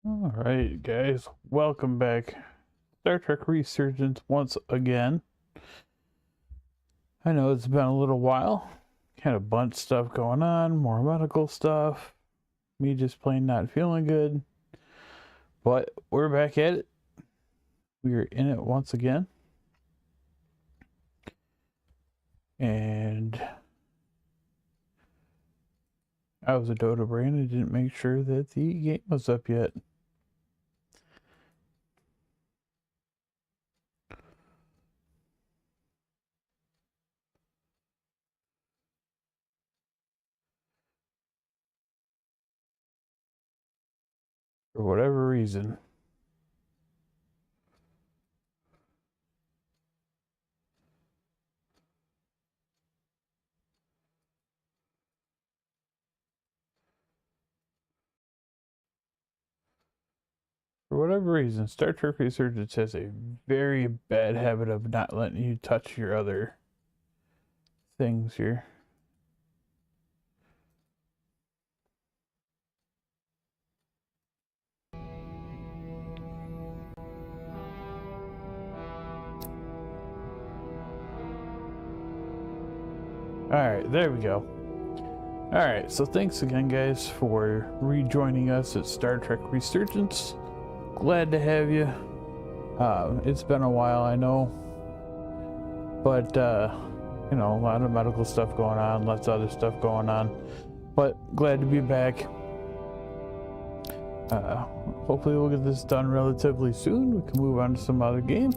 Alright, guys, welcome back. Star Trek Resurgence once again. I know it's been a little while. Had a bunch of stuff going on, more medical stuff. Me just plain not feeling good. But we're back at it. We're in it once again. And I was a Dota brain and didn't make sure that the game was up yet. For whatever reason. For whatever reason, Star Trek Resurgence has a very bad habit of not letting you touch your other things here. Alright, there we go. Alright, so thanks again, guys, for rejoining us at Star Trek Resurgence. Glad to have you. It's been a while, I know. But, you know, a lot of medical stuff going on, lots of other stuff going on. But glad to be back. Hopefully we'll get this done relatively soon. We can move on to some other game.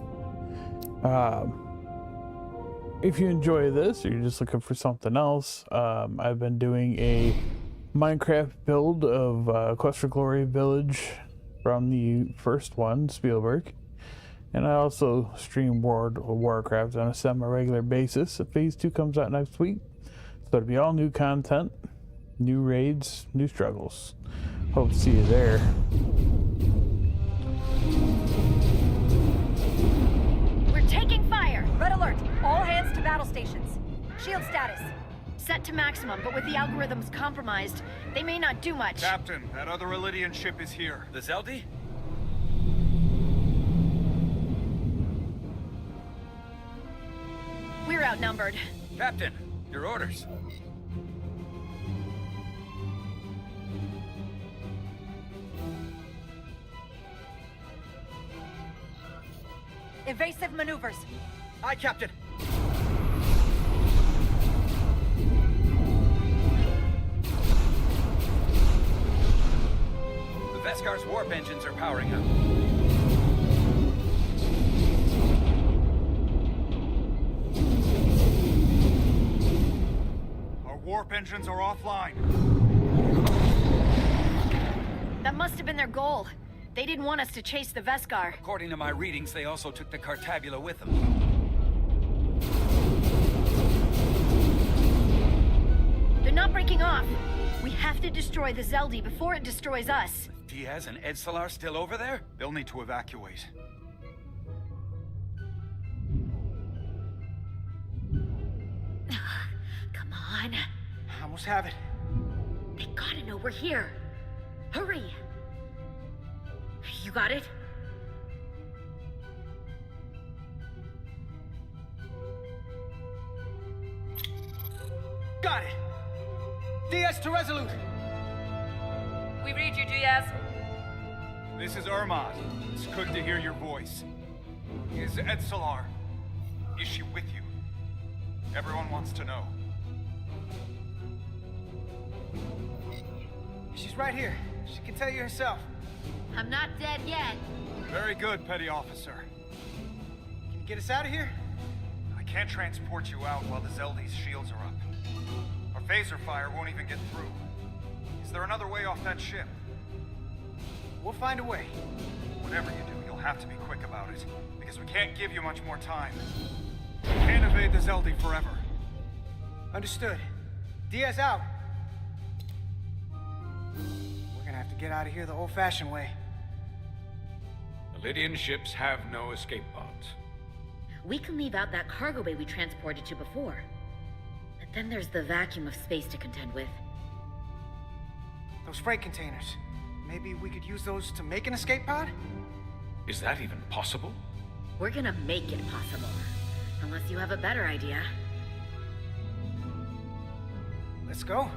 If you enjoy this or you're just looking for something else, I've been doing a Minecraft build of Quest for Glory Village from the first one, Spielberg. And I also stream World of Warcraft on a semi-regular basis. Phase 2 comes out next week. So it'll be all new content, new raids, new struggles. Hope to see you there. We're taking fire! Red alert! All hands to battle stations. Shield status. Set to maximum, but with the algorithms compromised, they may not do much. Captain, that other Elydian ship is here. The Zeldi? We're outnumbered. Captain, your orders. Evasive maneuvers. Aye, Captain. The Veskar's warp engines are powering up. Our warp engines are offline. That must have been their goal. They didn't want us to chase the Veskar. According to my readings, they also took the Cartabula with them. They're not breaking off. We have to destroy the Zeldi before it destroys us. Diaz and Edsalar still over there? They'll need to evacuate. Come on. I almost have it. They gotta know we're here. Hurry! You got it? Got it! Diaz to Resolute! We read you, Diaz. This is Ermad. It's good to hear your voice. Is Edsalar? Is she with you? Everyone wants to know. She's right here. She can tell you herself. I'm not dead yet. Very good, Petty Officer. Can you get us out of here? I can't transport you out while the Zeldi's shields are up. Our phaser fire won't even get through. Is there another way off that ship? We'll find a way. Whatever you do, you'll have to be quick about it, because we can't give you much more time. We can't evade the Zeldi forever. Understood. Diaz out. We're gonna have to get out of here the old-fashioned way. Lydian ships have no escape pods. We can leave out that cargo bay we transported to before. But then there's the vacuum of space to contend with. Those freight containers. Maybe we could use those to make an escape pod? Is that even possible? We're gonna make it possible. Unless you have a better idea. Let's go.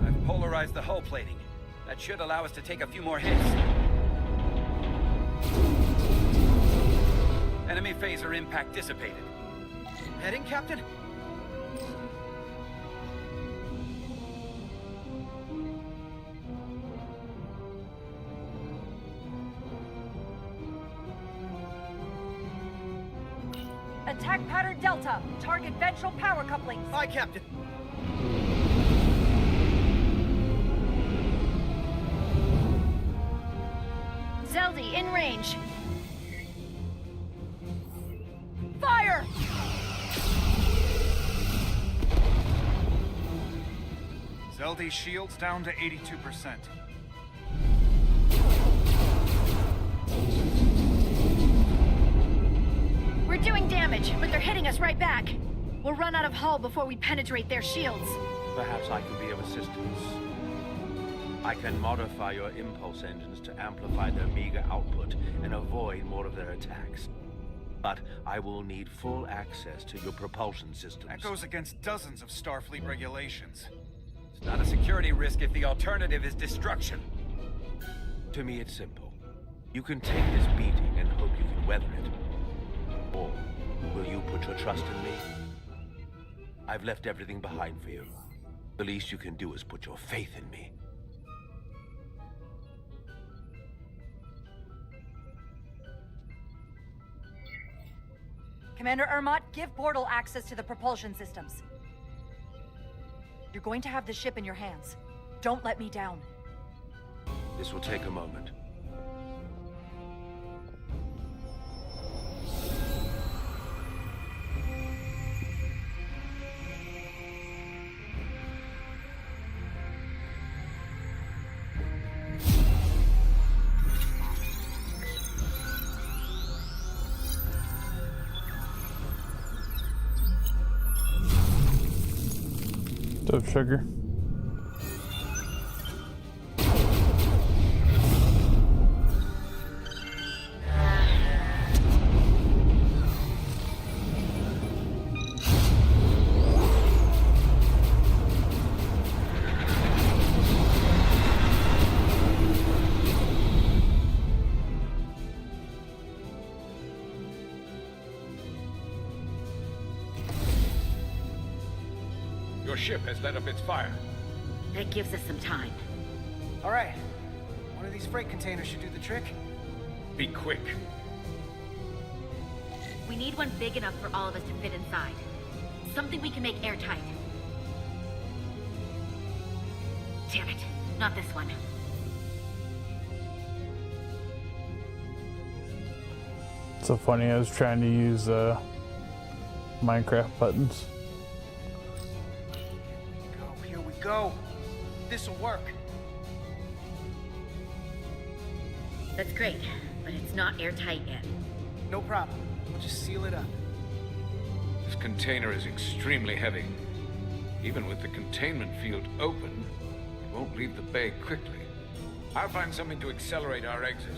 I've polarized the hull plating. That should allow us to take a few more hits. Enemy phaser impact dissipated. Heading, Captain? Attack pattern Delta. Target ventral power couplings. Aye, Captain. Zeldy, in range. Fire! Zeldy's shields down to 82%. We're doing damage, but they're hitting us right back. We'll run out of hull before we penetrate their shields. Perhaps I can be of assistance. I can modify your impulse engines to amplify their meager output and avoid more of their attacks. But I will need full access to your propulsion systems. That goes against dozens of Starfleet regulations. It's not a security risk if the alternative is destruction. To me, it's simple. You can take this beating and hope you can weather it. Or will you put your trust in me? I've left everything behind for you. The least you can do is put your faith in me. Commander Ermot, give Bortle access to the propulsion systems. You're going to have the ship in your hands. Don't let me down. This will take a moment. Of sugar. Your ship has let up its fire. That gives us some time. All right. One of these freight containers should do the trick. Be quick. We need one big enough for all of us to fit inside. Something we can make airtight. Damn it, not this one. It's so funny, I was trying to use Minecraft buttons. Here we go. This'll work. That's great, but it's not airtight yet. No problem. We'll just seal it up. This container is extremely heavy. Even with the containment field open, it won't leave the bay quickly. I'll find something to accelerate our exit.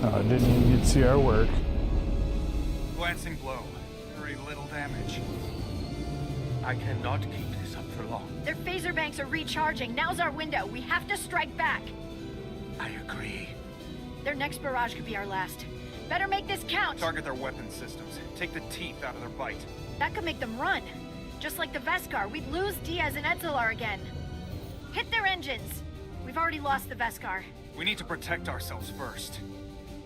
Oh, I didn't even get to see our work. Glancing blow. Very little damage. I cannot keep this up for long. Their phaser banks are recharging. Now's our window. We have to strike back. I agree. Their next barrage could be our last. Better make this count. Target their weapon systems. Take the teeth out of their bite. That could make them run. Just like the Veskar, we'd lose Diaz and Etzelar again. Hit their engines. We've already lost the Veskar. We need to protect ourselves first.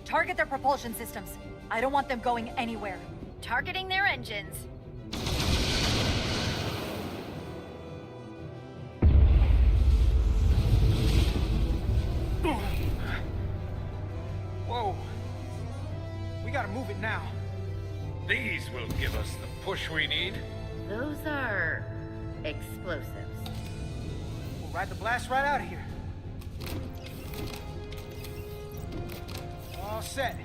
Target their propulsion systems. I don't want them going anywhere. Targeting their engines. Whoa. We gotta move it now. These will give us the push we need. Those are explosives. We'll ride the blast right out of here. set.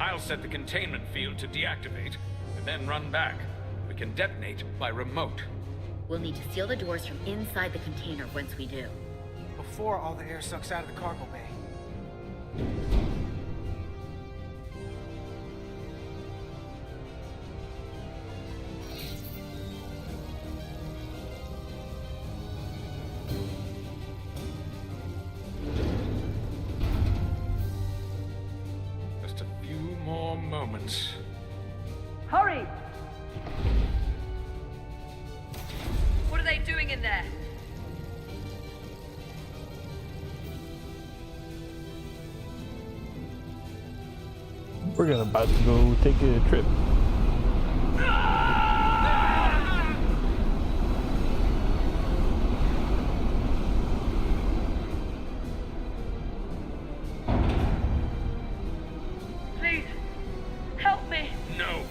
I'll set the containment field to deactivate, and then run back. We can detonate by remote. We'll need to seal the doors from inside the container once we do. Before all the air sucks out of the cargo bay. Just a few more moments. Hurry! What are they doing in there? We're about to go take a trip. Please, help me. No.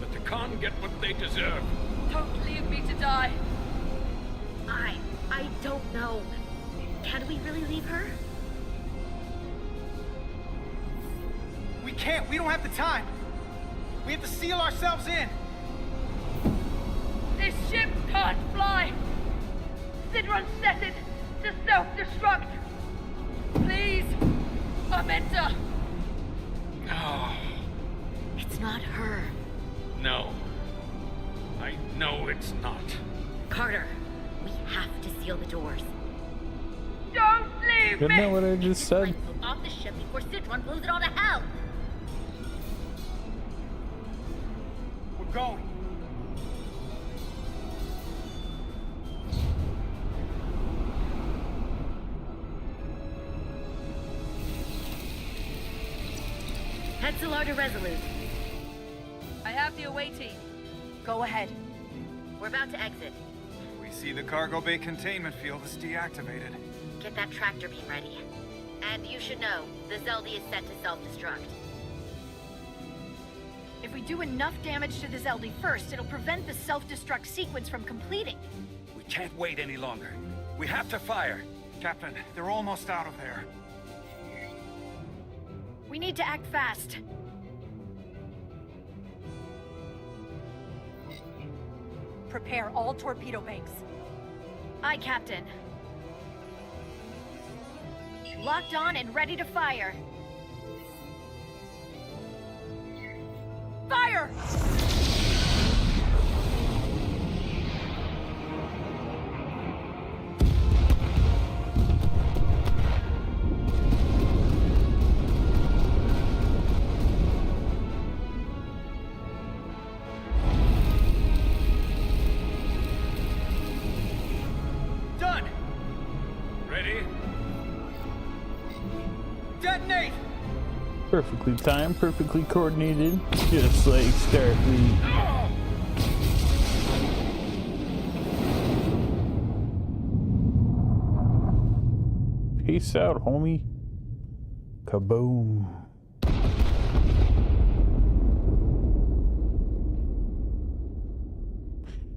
Let the Khan get what they deserve. Don't leave me to die. I don't know. Can we really leave her? We can't. We don't have the time. We have to seal ourselves in. This ship can't fly. Sidron set it to self-destruct. Please, Armenta. No. It's not her. No. I know it's not. Carter, we have to seal the doors. Don't leave Isn't me. that what I just said? Like, pull off the ship before Sidron blows it all to hell. We're going. Hetzelar to Resolute. I have the away team. Go ahead. We're about to exit. We see the cargo bay containment field is deactivated. Get that tractor beam ready. And you should know, the Zeldy is set to self-destruct. If we do enough damage to the Zeldy first, it'll prevent the self-destruct sequence from completing. We can't wait any longer. We have to fire. Captain, they're almost out of there. We need to act fast. Prepare all torpedo banks. Aye, Captain. Locked on and ready to fire. Fire! Done. Ready? Detonate. Perfectly timed, perfectly coordinated, just like Starfleet. Peace out, homie. Kaboom.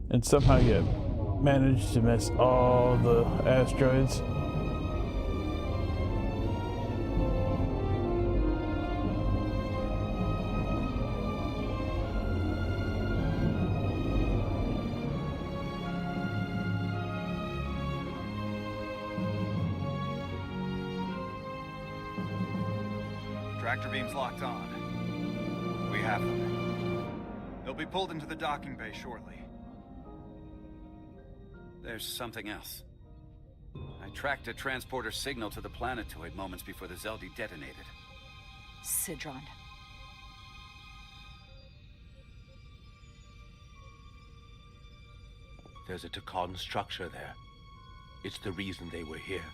And somehow you managed to miss all the asteroids. Tractor beams locked on. We have them. They'll be pulled into the docking bay shortly. There's something else. I tracked a transporter signal to the planetoid moments before the Zeldy detonated. Sidron. There's a Takan structure there. It's the reason they were here.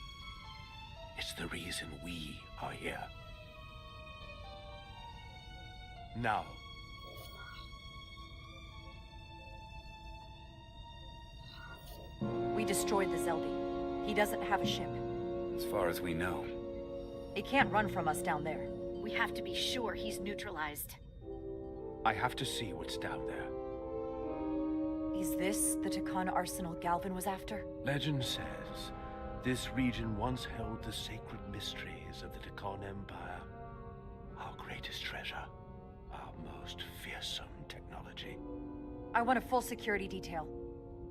It's the reason we are here. Now. We destroyed the Zeldy. He doesn't have a ship. As far as we know. He can't run from us down there. We have to be sure he's neutralized. I have to see what's down there. Is this the Takan arsenal Galvin was after? Legend says this region once held the sacred mysteries of the Takan Empire. Our greatest treasure. Our most fearsome technology. I want a full security detail.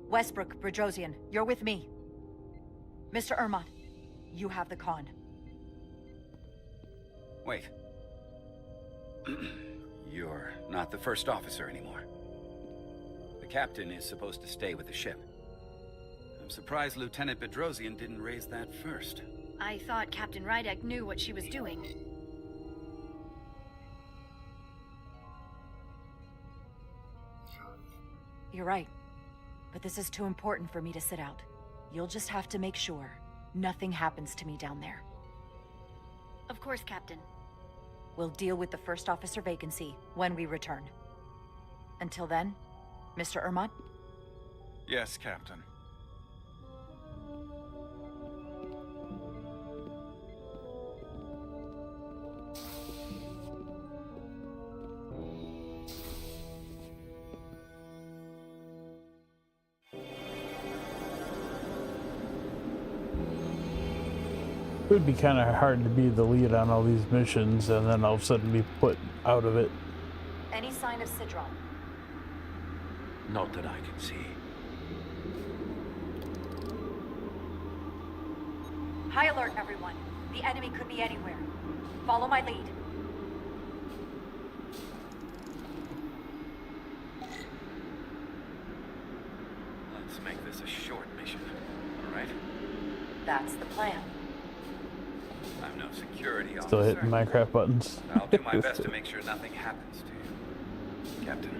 Westbrook, Bridrosian, you're with me. Mr. Ermont, you have the con. Wait. You're not the first officer anymore. The captain is supposed to stay with the ship. I'm surprised Lieutenant Bedrosian didn't raise that first. I thought Captain Rydek knew what she was doing. You're right. But this is too important for me to sit out. You'll just have to make sure nothing happens to me down there. Of course, Captain. We'll deal with the first officer vacancy when we return. Until then, Mr. Ermont? Yes, Captain. It would be kind of hard to be the lead on all these missions and then all of a sudden be put out of it. Any sign of Sidron? Not that I can see. High alert, everyone. The enemy could be anywhere. Follow my lead. Let's make this a short mission, all right? That's the plan. I'm no security officer. Still hitting Minecraft buttons. I'll do my best to make sure nothing happens to you, Captain.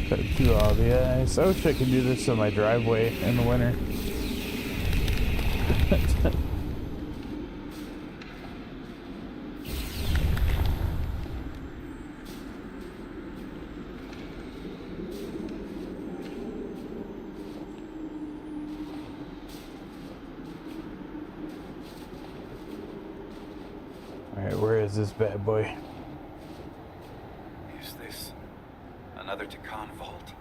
Gotta do all the ice. I wish I could do this in my driveway in the winter. Alright, where is this bad boy? Is this another Takan vault?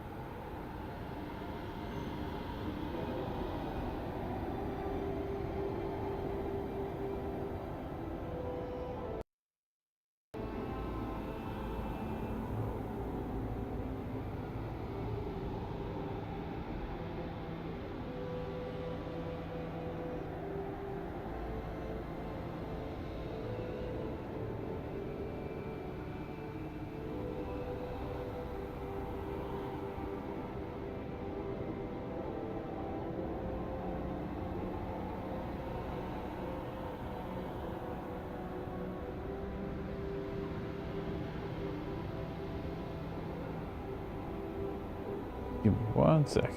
Give me 1 second.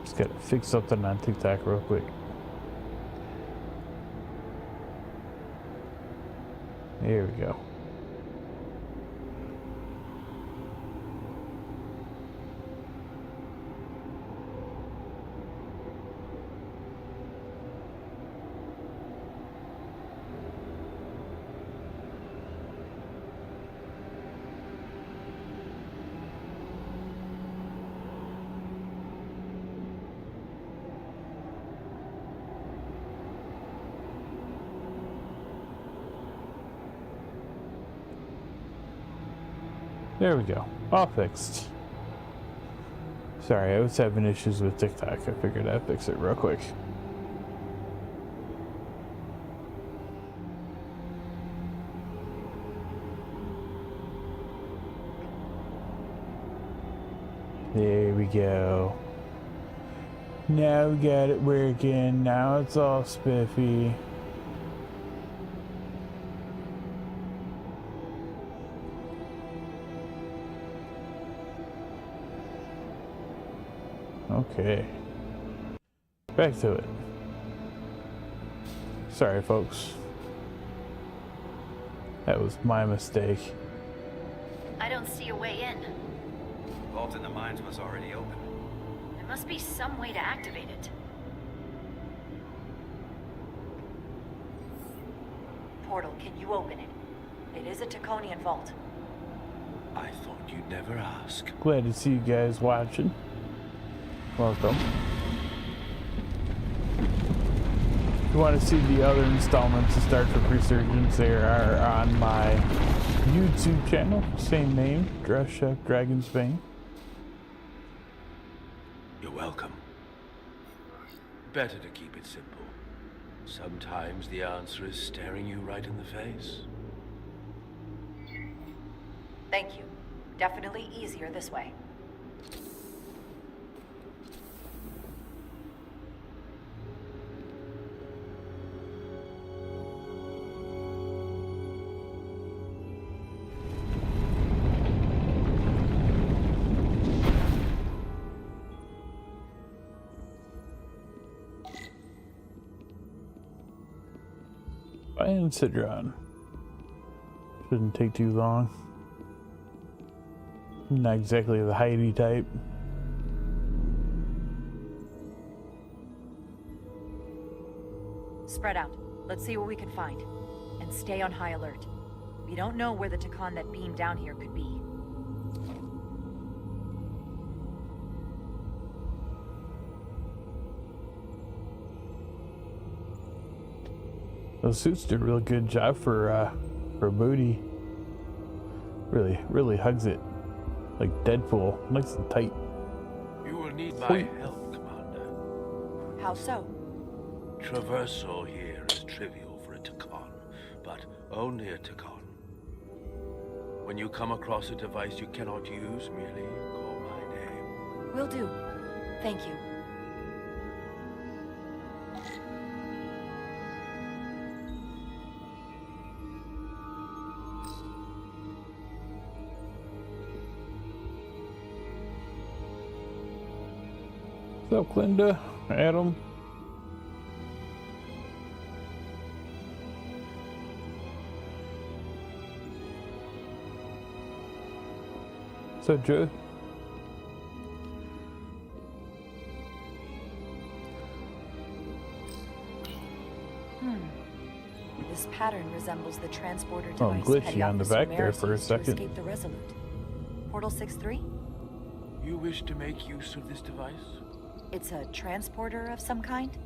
Just gotta fix something on TikTok real quick. There we go. There we go. All fixed. Sorry, I was having issues with TikTok. I figured I'd fix it real quick. There we go. Now we got it working. Now it's all spiffy. Okay. Back to it. Sorry, folks. That was my mistake. I don't see a way in. The vault in the mines was already open. There must be some way to activate it. Portal, can you open it? It is a Taconian vault. I thought you'd never ask. Glad to see you guys watching. Welcome. If you want to see the other installments of Star Trek Resurgence, they are on my YouTube channel, same name, Dress Chef Dragon's Bane. You're welcome. Better to keep it simple. Sometimes the answer is staring you right in the face. Thank you. Definitely easier this way. And Sidron. Shouldn't take too long. Not exactly the Heidi type. Spread out. Let's see what we can find. And stay on high alert. We don't know where the Takan that beamed down here could be. Those suits do a real good job for booty. Really hugs it. Like Deadpool. Nice and tight. You will need my help, Commander. How so? Traversal here is trivial for a Takan, but only a Takan. When you come across a device you cannot use, merely call my name. Will do. Thank you. What's up, Clinda? Adam? What's up, Joe? This pattern resembles the transporter Oh, device glitchy Petty on the Officer back there Maris for a used to second. escape the Resolute. Portal 6-3? You wish to make use of this device? It's a transporter of some kind?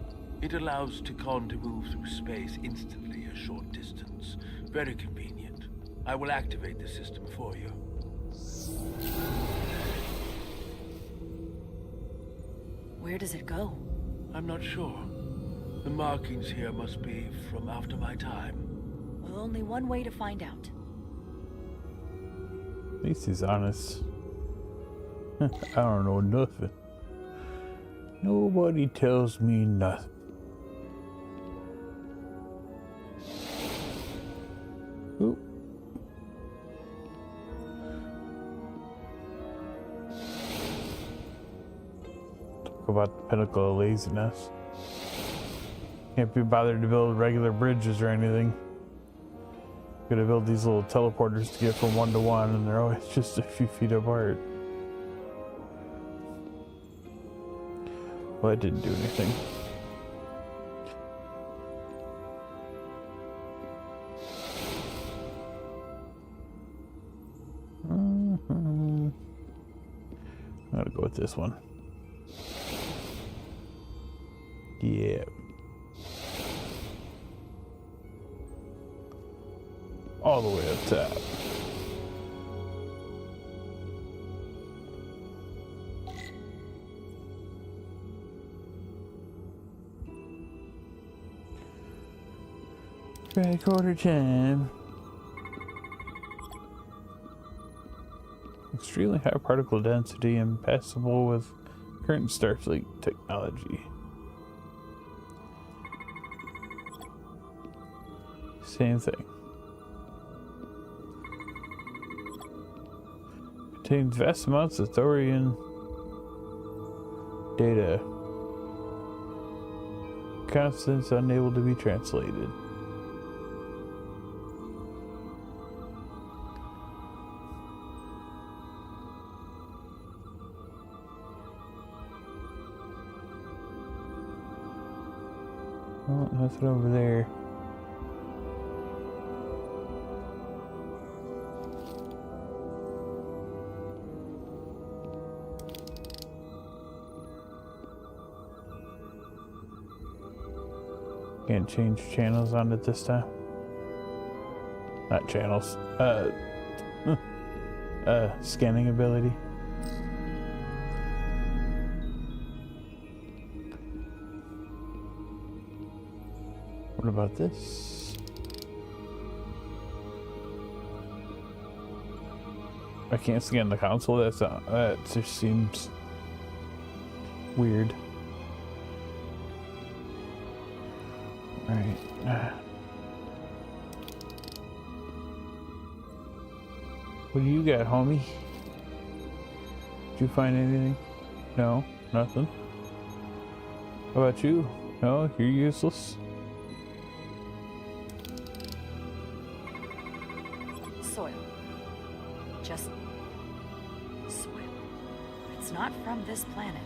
It allows Takan to move through space instantly a short distance. Very convenient. I will activate the system for you. Where does it go? I'm not sure. The markings here must be from after my time. Well, only one way to find out. At least he's honest. I don't know nothing. Nobody tells me nothing. Oop. Talk about the pinnacle of laziness. Can't be bothered to build regular bridges or anything. Gotta build these little teleporters to get from one to one, and they're always just a few feet apart. Well, it didn't do anything. I'm gonna go with this one. Yeah. All the way up top. Back order time. Extremely high particle density and passable with current Starfleet technology. Same thing. Contains vast amounts of thorium Data. Constants unable to be translated. Oh, nothing over there. Can't change channels on it this time. Not channels. Scanning ability. What about this? I can't scan the console. That just seems weird. Right. What do you got, homie? Did you find anything? No, nothing. How about you? No, you're useless. Soil. Just soil. It's not from this planet,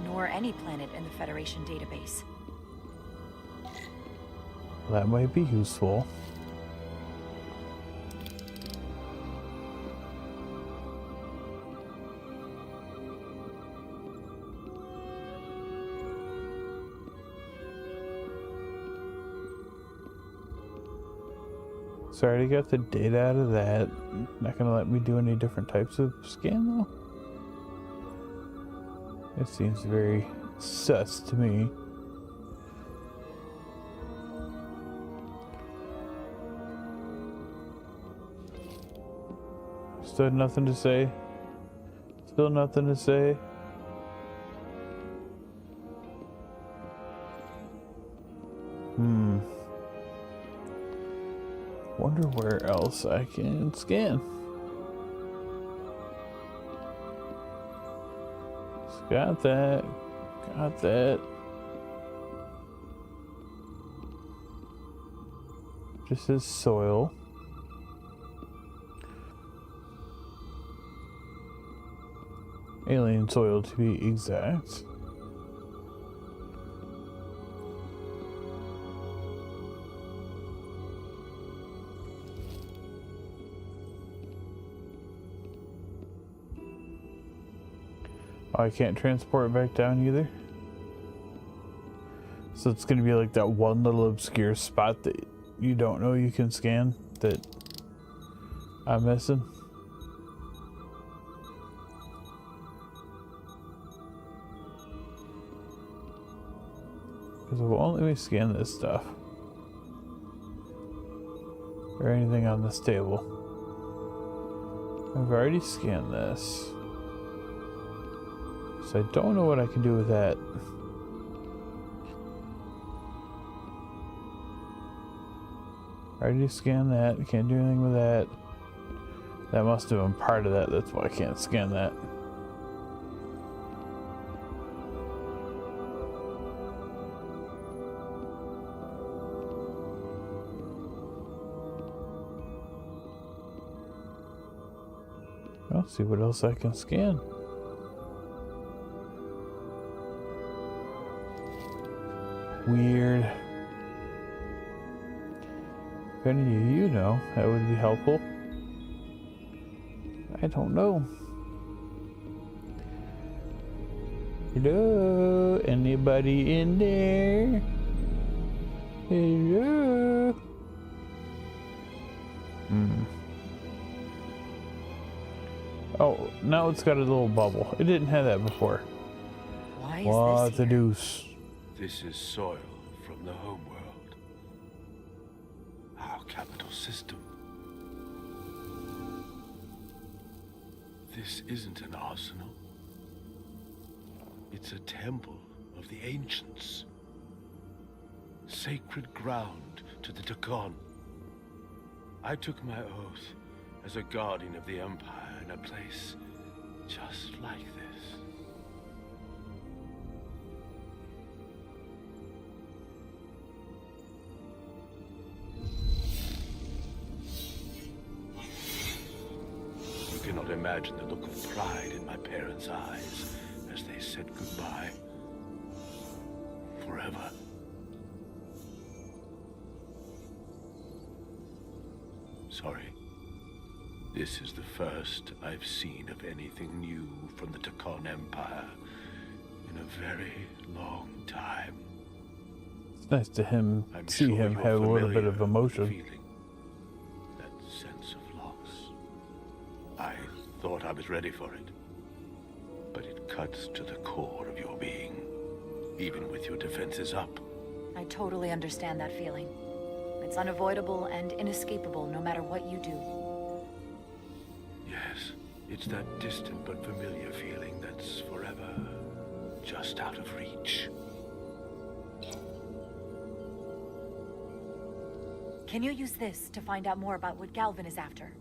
nor any planet in the Federation database. That might be useful. So I already got the data out of that. Not gonna let me do any different types of scan though. It seems very sus to me. Still nothing to say. Still nothing to say. Wonder where else I can scan. Got that. Got that. Just says soil. Alien soil to be exact. Oh, I can't transport it back down either. So it's gonna be like that one little obscure spot that you don't know you can scan that I'm missing. Because it won't let me scan this stuff. Or anything on this table. I've already scanned this. So I don't know what I can do with that. I already scanned that. Can't do anything with that. That must have been part of that. That's why I can't scan that. I'll see what else I can scan. Weird. If any of you know, that would be helpful. I don't know. Hello? Anybody in there? Hello? Oh, now it's got a little bubble. It didn't have that before. Why is What this the here? deuce? This is soil from the homeworld. Our capital system. This isn't an arsenal. It's a temple of the ancients. Sacred ground to the Dakon. I took my oath as a guardian of the Empire in a place just like this. imagine the look of pride in my parents' eyes as they said goodbye. Forever. Sorry. This is the first I've seen of anything new from the Takon Empire in a very long time. It's nice to I'm see sure him you're have a little bit familiar of with the emotion. feeling, that sense of loss. I thought I was ready for it, but it cuts to the core of your being, even with your defenses up. I totally understand that feeling. It's unavoidable and inescapable no matter what you do. Yes, it's that distant but familiar feeling that's forever just out of reach. Can you use this to find out more about what Galvin is after?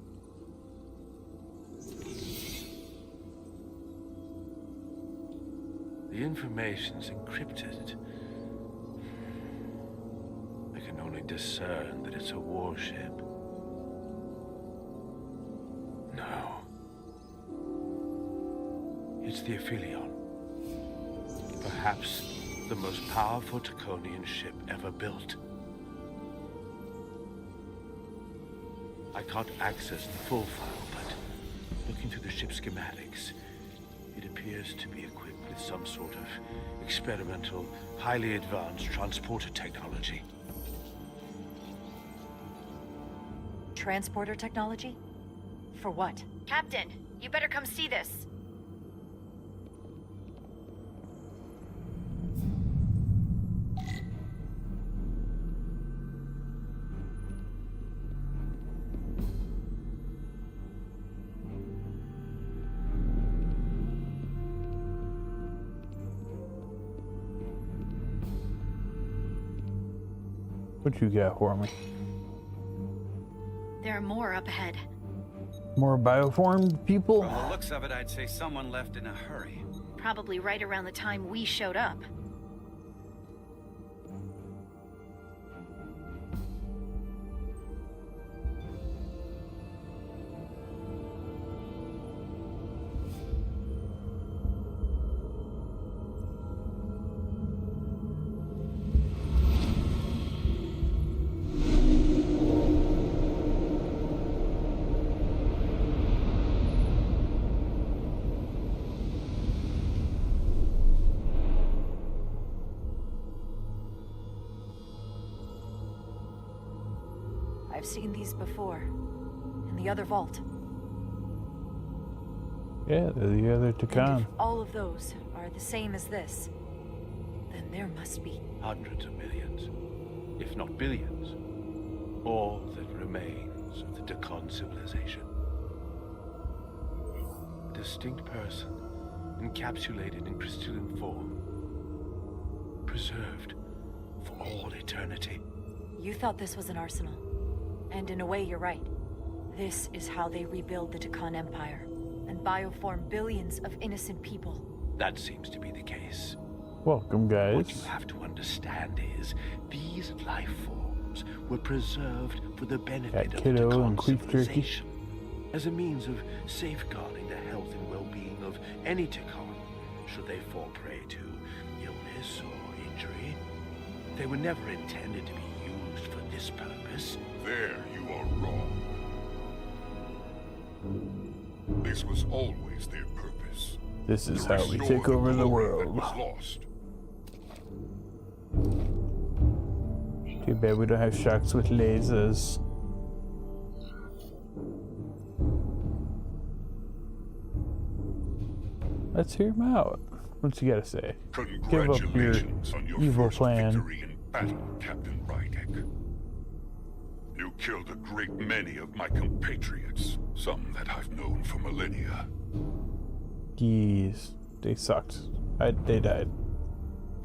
The information's encrypted. I can only discern that it's a warship. No. It's the Aphelion. Perhaps the most powerful Takonian ship ever built. I can't access the full file, but looking through the ship's schematics, it appears to be equipped with some sort of experimental, highly advanced transporter technology. Transporter technology? For what? Captain, you better come see this. What you got for me? There are more up ahead. More bioformed people? From the looks of it, I'd say someone left in a hurry. Probably right around the time we showed up. I've seen these before. In the other vault. Yeah, they're the other And Takon. if all of those are the same as this, then there must be. Hundreds of millions, if not billions. All that remains of the Takon civilization. A distinct person, encapsulated in crystalline form. Preserved for all eternity. You thought this was an arsenal. And in a way, you're right. This is how they rebuild the Takon Empire and bioform billions of innocent people. That seems to be the case. Welcome, What you guys. have to understand is, these life forms were preserved for the benefit Cat of Kiddo the and Takon Queef Jerky. civilization, as a means of safeguarding the health and well-being of any Takon, should they fall prey to illness or injury. They were never intended to be used for this purpose. There you are wrong. This was always their purpose. This is To how we restore take over the glory that world. was lost. Too bad we don't have sharks with lasers. Let's hear him out. What's he gotta say? Give up your Congratulations on your evil first plan. victory in battle, Captain Rydek. You killed a great many of my compatriots, some that I've known for millennia. Jeez, they sucked. They died.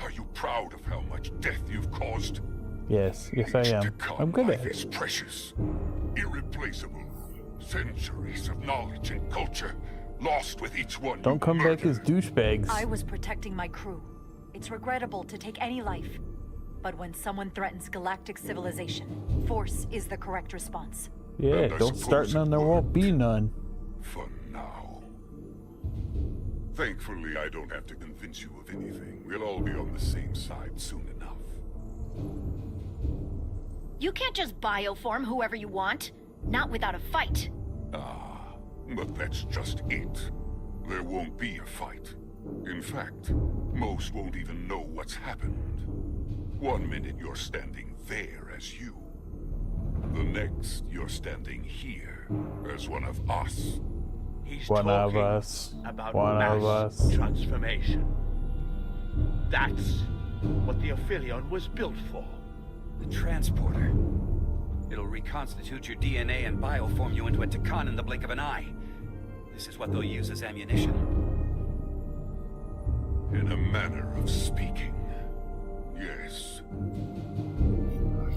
Are you proud of how much death you've caused? Yes, yes I am. Takon I'm good life at is it. precious, irreplaceable. Centuries of knowledge and culture lost with each one. Don't you come back as murdered. douchebags. I was protecting my crew. It's regrettable to take any life. But when someone threatens galactic civilization, force is the correct response. Yeah, And I don't start suppose none, it there won't be none. For now. Thankfully, I don't have to convince you of anything. We'll all be on the same side soon enough. You can't just bioform whoever you want. Not without a fight. Ah, but that's just it. There won't be a fight. In fact, most won't even know what's happened. One minute you're standing there as you. The next, you're standing here as one of us. He's One of talking us. about One mass of us. transformation. That's what the Aphelion was built for. The transporter. It'll reconstitute your DNA and bioform you into a Takan in the blink of an eye. This is what they'll use as ammunition. In a manner of speaking. Yes.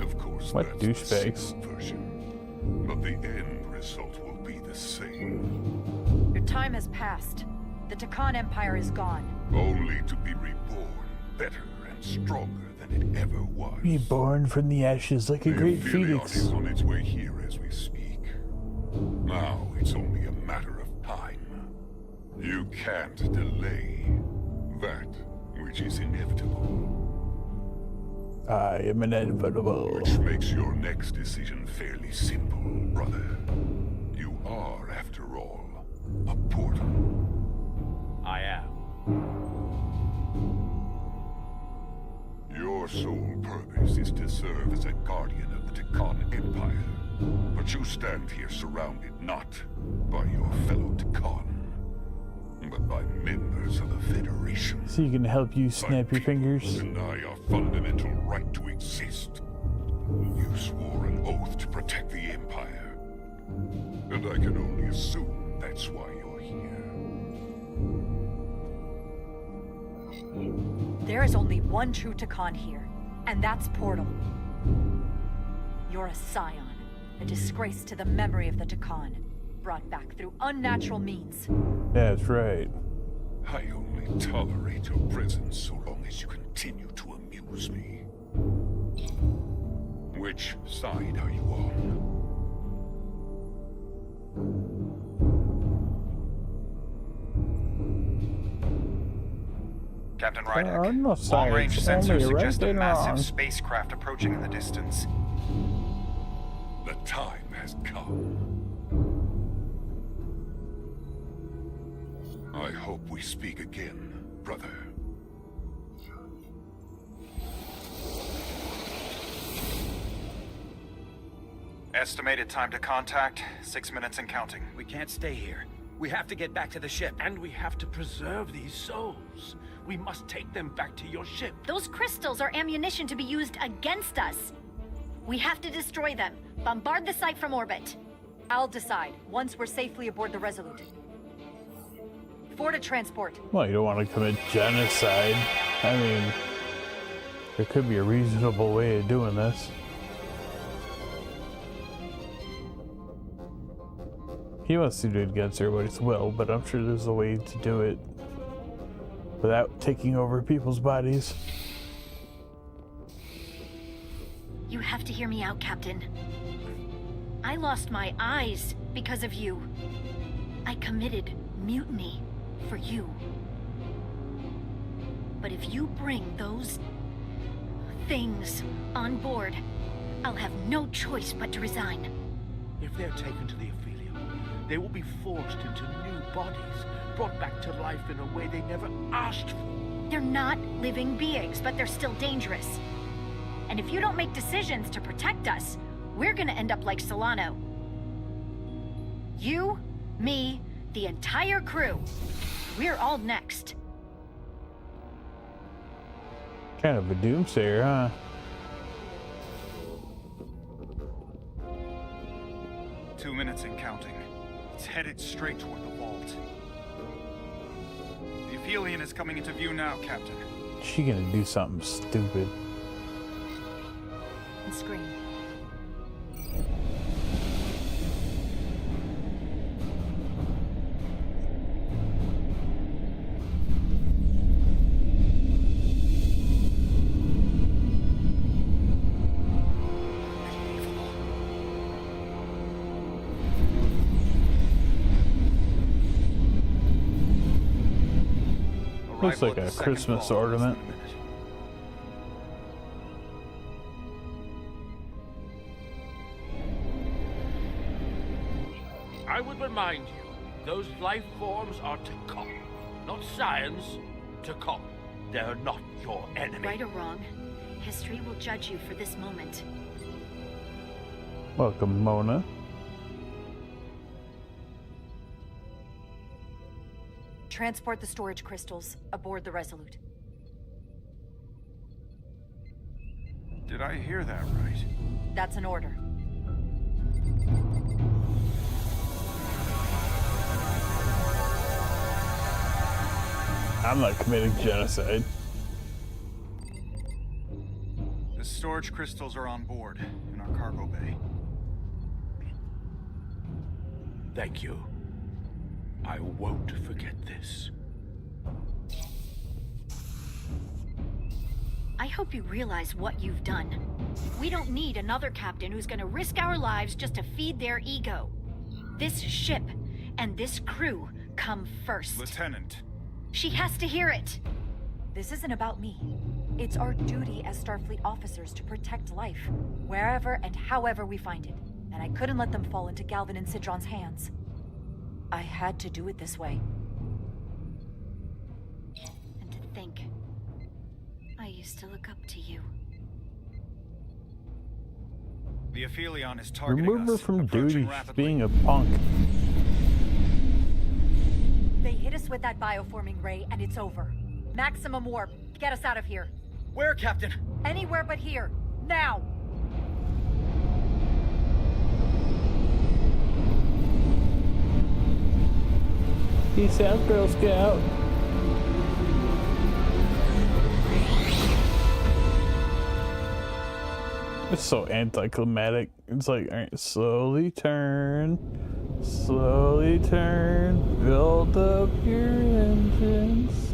Of course, What that's the douchebags. simple version. But the end result will be the same. Your time has passed. The Takan Empire is gone. Only to be reborn better and stronger than it ever was. Reborn from the ashes like a The great Aphelion phoenix. is on its way here as we speak. Now it's only a matter of time. You can't delay that which is inevitable. I am inevitable. Which makes your next decision fairly simple, brother. You are, after all, a portal. I am. Your sole purpose is to serve as a guardian of the Takan Empire. But you stand here surrounded not by your fellow Takan, but by members of the Federation. So you can help you snap By your fingers. people who deny our fundamental right to exist. You swore an oath to protect the Empire. And I can only assume that's why you're here. There is only one true Takan here, and that's Portal. You're a scion, a disgrace to the memory of the Takan, brought back through unnatural means. That's right. I only tolerate your presence so long as you continue to amuse me. Which side are you on? Captain There are Rydeck, no long-range sides, sensors only right suggest a and massive wrong. spacecraft approaching in the distance. The time has come. I hope we speak again, brother. Estimated time to contact, 6 minutes and counting. We can't stay here. We have to get back to the ship. And we have to preserve these souls. We must take them back to your ship. Those crystals are ammunition to be used against us. We have to destroy them. Bombard the site from orbit. I'll decide, once we're safely aboard the Resolute. For to transport. Well, you don't want to commit genocide. I mean, there could be a reasonable way of doing this. He wants to do it against everybody's will, but I'm sure there's a way to do it without taking over people's bodies. You have to hear me out, Captain. I lost my eyes because of you. I committed mutiny for you. But if you bring those things on board, I'll have no choice but to resign. If they're taken to the Aphelion, they will be forced into new bodies, brought back to life in a way they never asked for. They're not living beings, but they're still dangerous. And if you don't make decisions to protect us, we're gonna end up like Solano. You, me, the entire crew. We're all next. Kind of a doomsayer, huh? Two minutes and counting. It's headed straight toward the vault. The Aphelion is coming into view now, Captain. She gonna do something stupid. And scream. Looks like at a the second Christmas fall in less than ornament. a minute. I would remind you, those life forms are Takom, not science. Takom. They're not your enemy. Right or wrong, history will judge you for this moment. Welcome, Mona. Transport the storage crystals aboard the Resolute. Did I hear that right? That's an order. I'm not committing genocide. The storage crystals are on board in our cargo bay. Thank you. I won't forget this. I hope you realize what you've done. We don't need another captain who's gonna risk our lives just to feed their ego. This ship and this crew come first. Lieutenant, She has to hear it. This isn't about me. It's our duty as Starfleet officers to protect life, wherever and however we find it. And I couldn't let them fall into Galvin and Sidron's hands. I had to do it this way. And to think, I used to look up to you. the Aphelion is targeting Remove her us, from approaching duty. She's rapidly. being a punk. They hit us with that bioforming ray, and it's over. Maximum warp. Get us out of here. Where, Captain? Anywhere but here. Now! Peace out, Girl Scout. It's so anticlimactic. It's like, alright, slowly turn, build up your engines.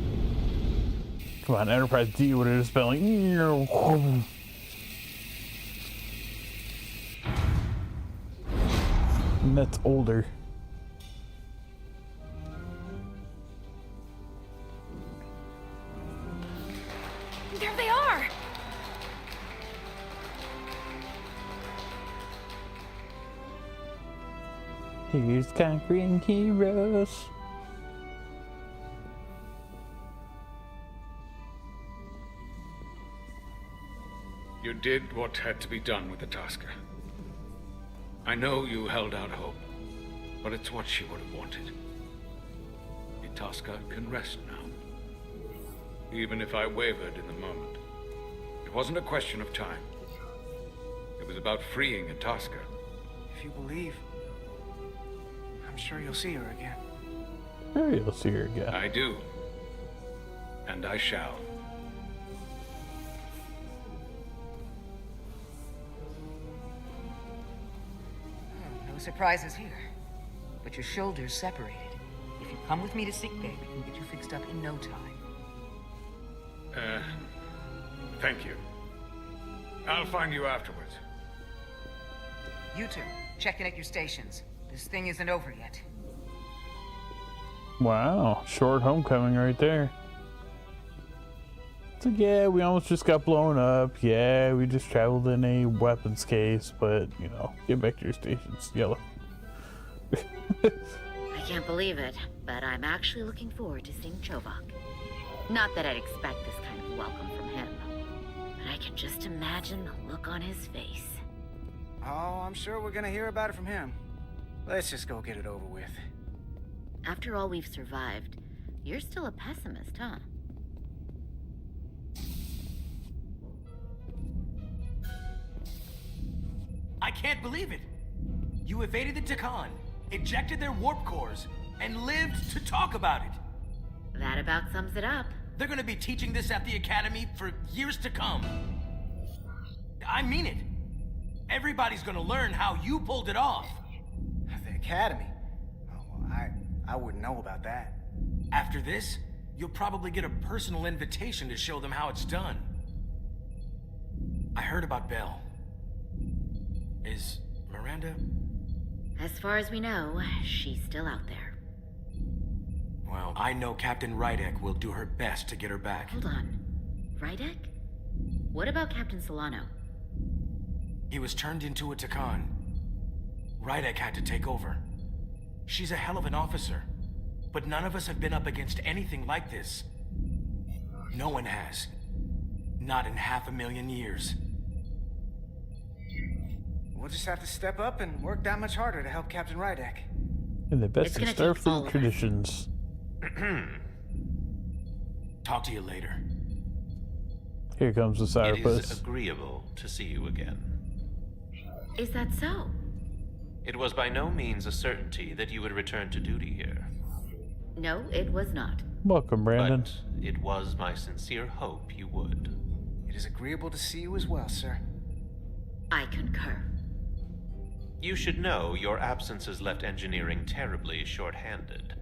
Come on, Enterprise D would have just been like, and that's older. There they are! Here's conquering heroes. You did what had to be done with the Tasker. I know you held out hope, but it's what she would have wanted. Itasca can rest now. Even if I wavered in the moment. It wasn't a question of time. It was about freeing Itasca. If you believe, I'm sure you'll see her again. Sure, you'll see her again. I do. And I shall. No surprises here. But your shoulders separated. If you come with me to sickbay, we can get you fixed up in no time. Thank you. I'll find you afterwards. You two, check in at your stations. This thing isn't over yet. Wow, short homecoming right there. So yeah, we almost just got blown up. Yeah, we just traveled in a weapons case, but you know, get back to your stations. Yellow. I can't believe it, but I'm actually looking forward to seeing Chovak. Not that I'd expect this kind of welcome from him, but I can just imagine the look on his face. Oh, I'm sure we're gonna hear about it from him. Let's just go get it over with. After all we've survived, you're still a pessimist, huh? I can't believe it! You evaded the Takan, ejected their warp cores, and lived to talk about it! That about sums it up. They're gonna be teaching this at the Academy for years to come. I mean it. Everybody's gonna learn how you pulled it off. The Academy? Oh, well, I wouldn't know about that. After this, you'll probably get a personal invitation to show them how it's done. I heard about Belle. Is Miranda? As far as we know, she's still out there. Well, I know Captain Rydek will do her best to get her back. Hold on. Rydek? What about Captain Solano? He was turned into a Takan. Rydek had to take over. She's a hell of an officer, but none of us have been up against anything like this. No one has. Not in 500,000 years. We'll just have to step up and work that much harder to help Captain Rydek. In the best It's of gonna take all of Starfleet us. traditions. Talk to you later. Here comes the It is Sourpuss. agreeable to see you again. Is that so? It was by no means a certainty that you would return to duty here. No, it was not. Welcome, Brandon. But it was my sincere hope you would. It is agreeable to see you as well, sir. I concur. You should know your absence has left engineering terribly short-handed.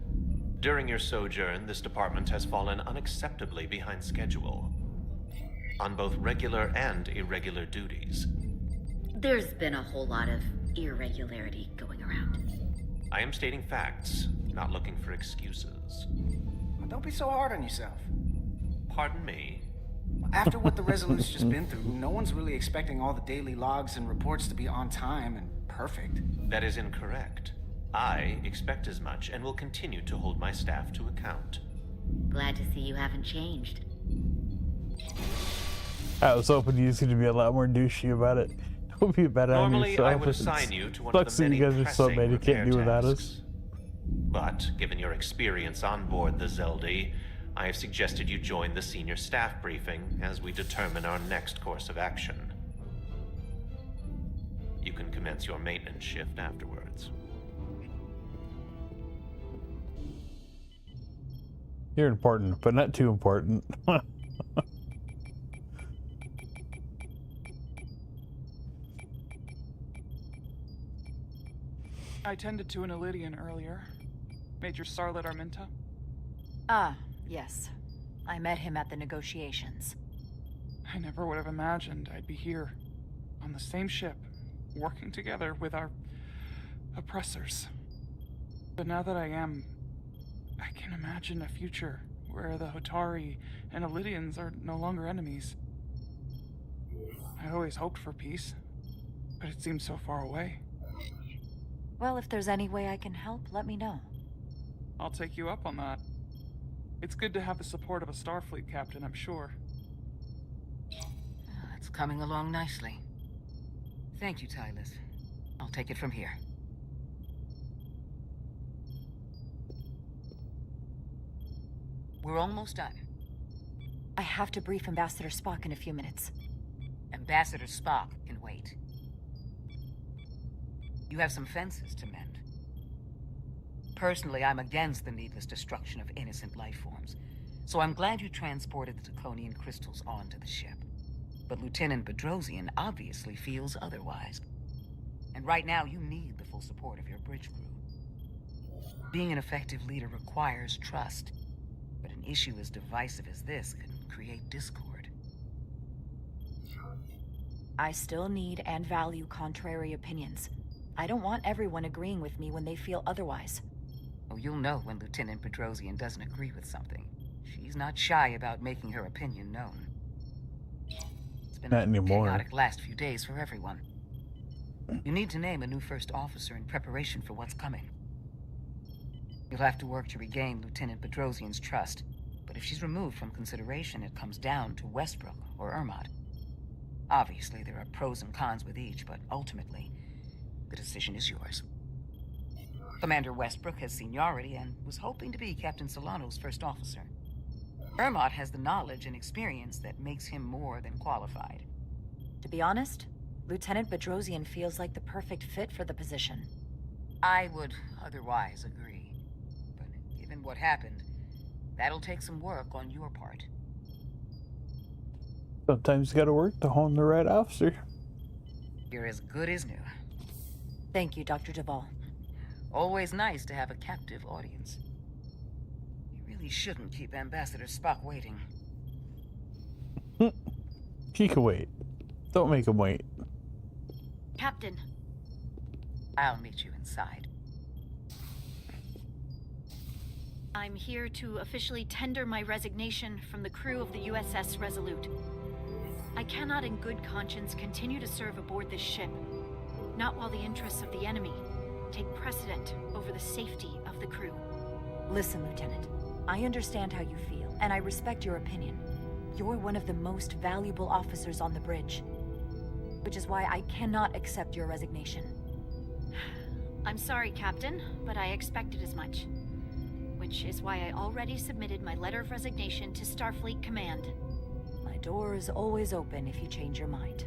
During your sojourn, this department has fallen unacceptably behind schedule. On both regular and irregular duties. There's been a whole lot of irregularity going around. I am stating facts, not looking for excuses. Well, don't be so hard on yourself. Pardon me? After what the Resolute's just been through, no one's really expecting all the daily logs and reports to be on time and perfect. That is incorrect. I expect as much and will continue to hold my staff to account. Glad to see you haven't changed. I was hoping you was going to be a lot more douchey about it. Don't be bad on Normally, yourself. I would It's assign you to one of sucks the that many you guys are so pressing mad you can't do repair without us. tasks. But, given your experience on board the Zeldi, I have suggested you join the senior staff briefing as we determine our next course of action. You can commence your maintenance shift afterwards. You're important, but not too important. I tended to an Elydian earlier. Major Starlet Arminta. Ah, yes. I met him at the negotiations. I never would have imagined I'd be here, on the same ship, working together with our oppressors. But now that I am, I can imagine a future where the Hotari and Elydians are no longer enemies. I always hoped for peace, but it seems so far away. Well, if there's any way I can help, let me know. I'll take you up on that. It's good to have the support of a Starfleet captain, I'm sure. It's coming along nicely. Thank you, Tylus. I'll take it from here. We're almost done. I have to brief Ambassador Spock in a few minutes. Ambassador Spock can wait. You have some fences to mend. Personally, I'm against the needless destruction of innocent life forms, so I'm glad you transported the Draconian crystals onto the ship. But Lieutenant Bedrosian obviously feels otherwise. And right now, you need the full support of your bridge crew. Being an effective leader requires trust, but an issue as divisive as this can create discord. I still need and value contrary opinions. I don't want everyone agreeing with me when they feel otherwise. Oh, you'll know when Lieutenant Bedrosian doesn't agree with something. She's not shy about making her opinion known. It's been Not a anymore. chaotic last few days for everyone. You need to name a new first officer in preparation for what's coming. You'll have to work to regain Lieutenant Bedrosian's trust, but if she's removed from consideration, it comes down to Westbrook or Ermot. Obviously, there are pros and cons with each, but ultimately, the decision is yours. Commander Westbrook has seniority and was hoping to be Captain Solano's first officer. Ermot has the knowledge and experience that makes him more than qualified. To be honest, Lieutenant Bedrosian feels like the perfect fit for the position. I would otherwise agree. But given what happened, that'll take some work on your part. Sometimes you gotta work to hone the right officer. You're as good as new. Thank you, Dr. Duvall. Always nice to have a captive audience. You really shouldn't keep Ambassador Spock waiting. He can wait. Don't make him wait. Captain. I'll meet you inside. I'm here to officially tender my resignation from the crew of the USS Resolute. I cannot in good conscience continue to serve aboard this ship, not while the interests of the enemy take precedent over the safety of the crew. Listen, Lieutenant. I understand how you feel, and I respect your opinion. You're one of the most valuable officers on the bridge, which is why I cannot accept your resignation. I'm sorry, Captain, but I expected as much. Which is why I already submitted my letter of resignation to Starfleet Command. My door is always open if you change your mind.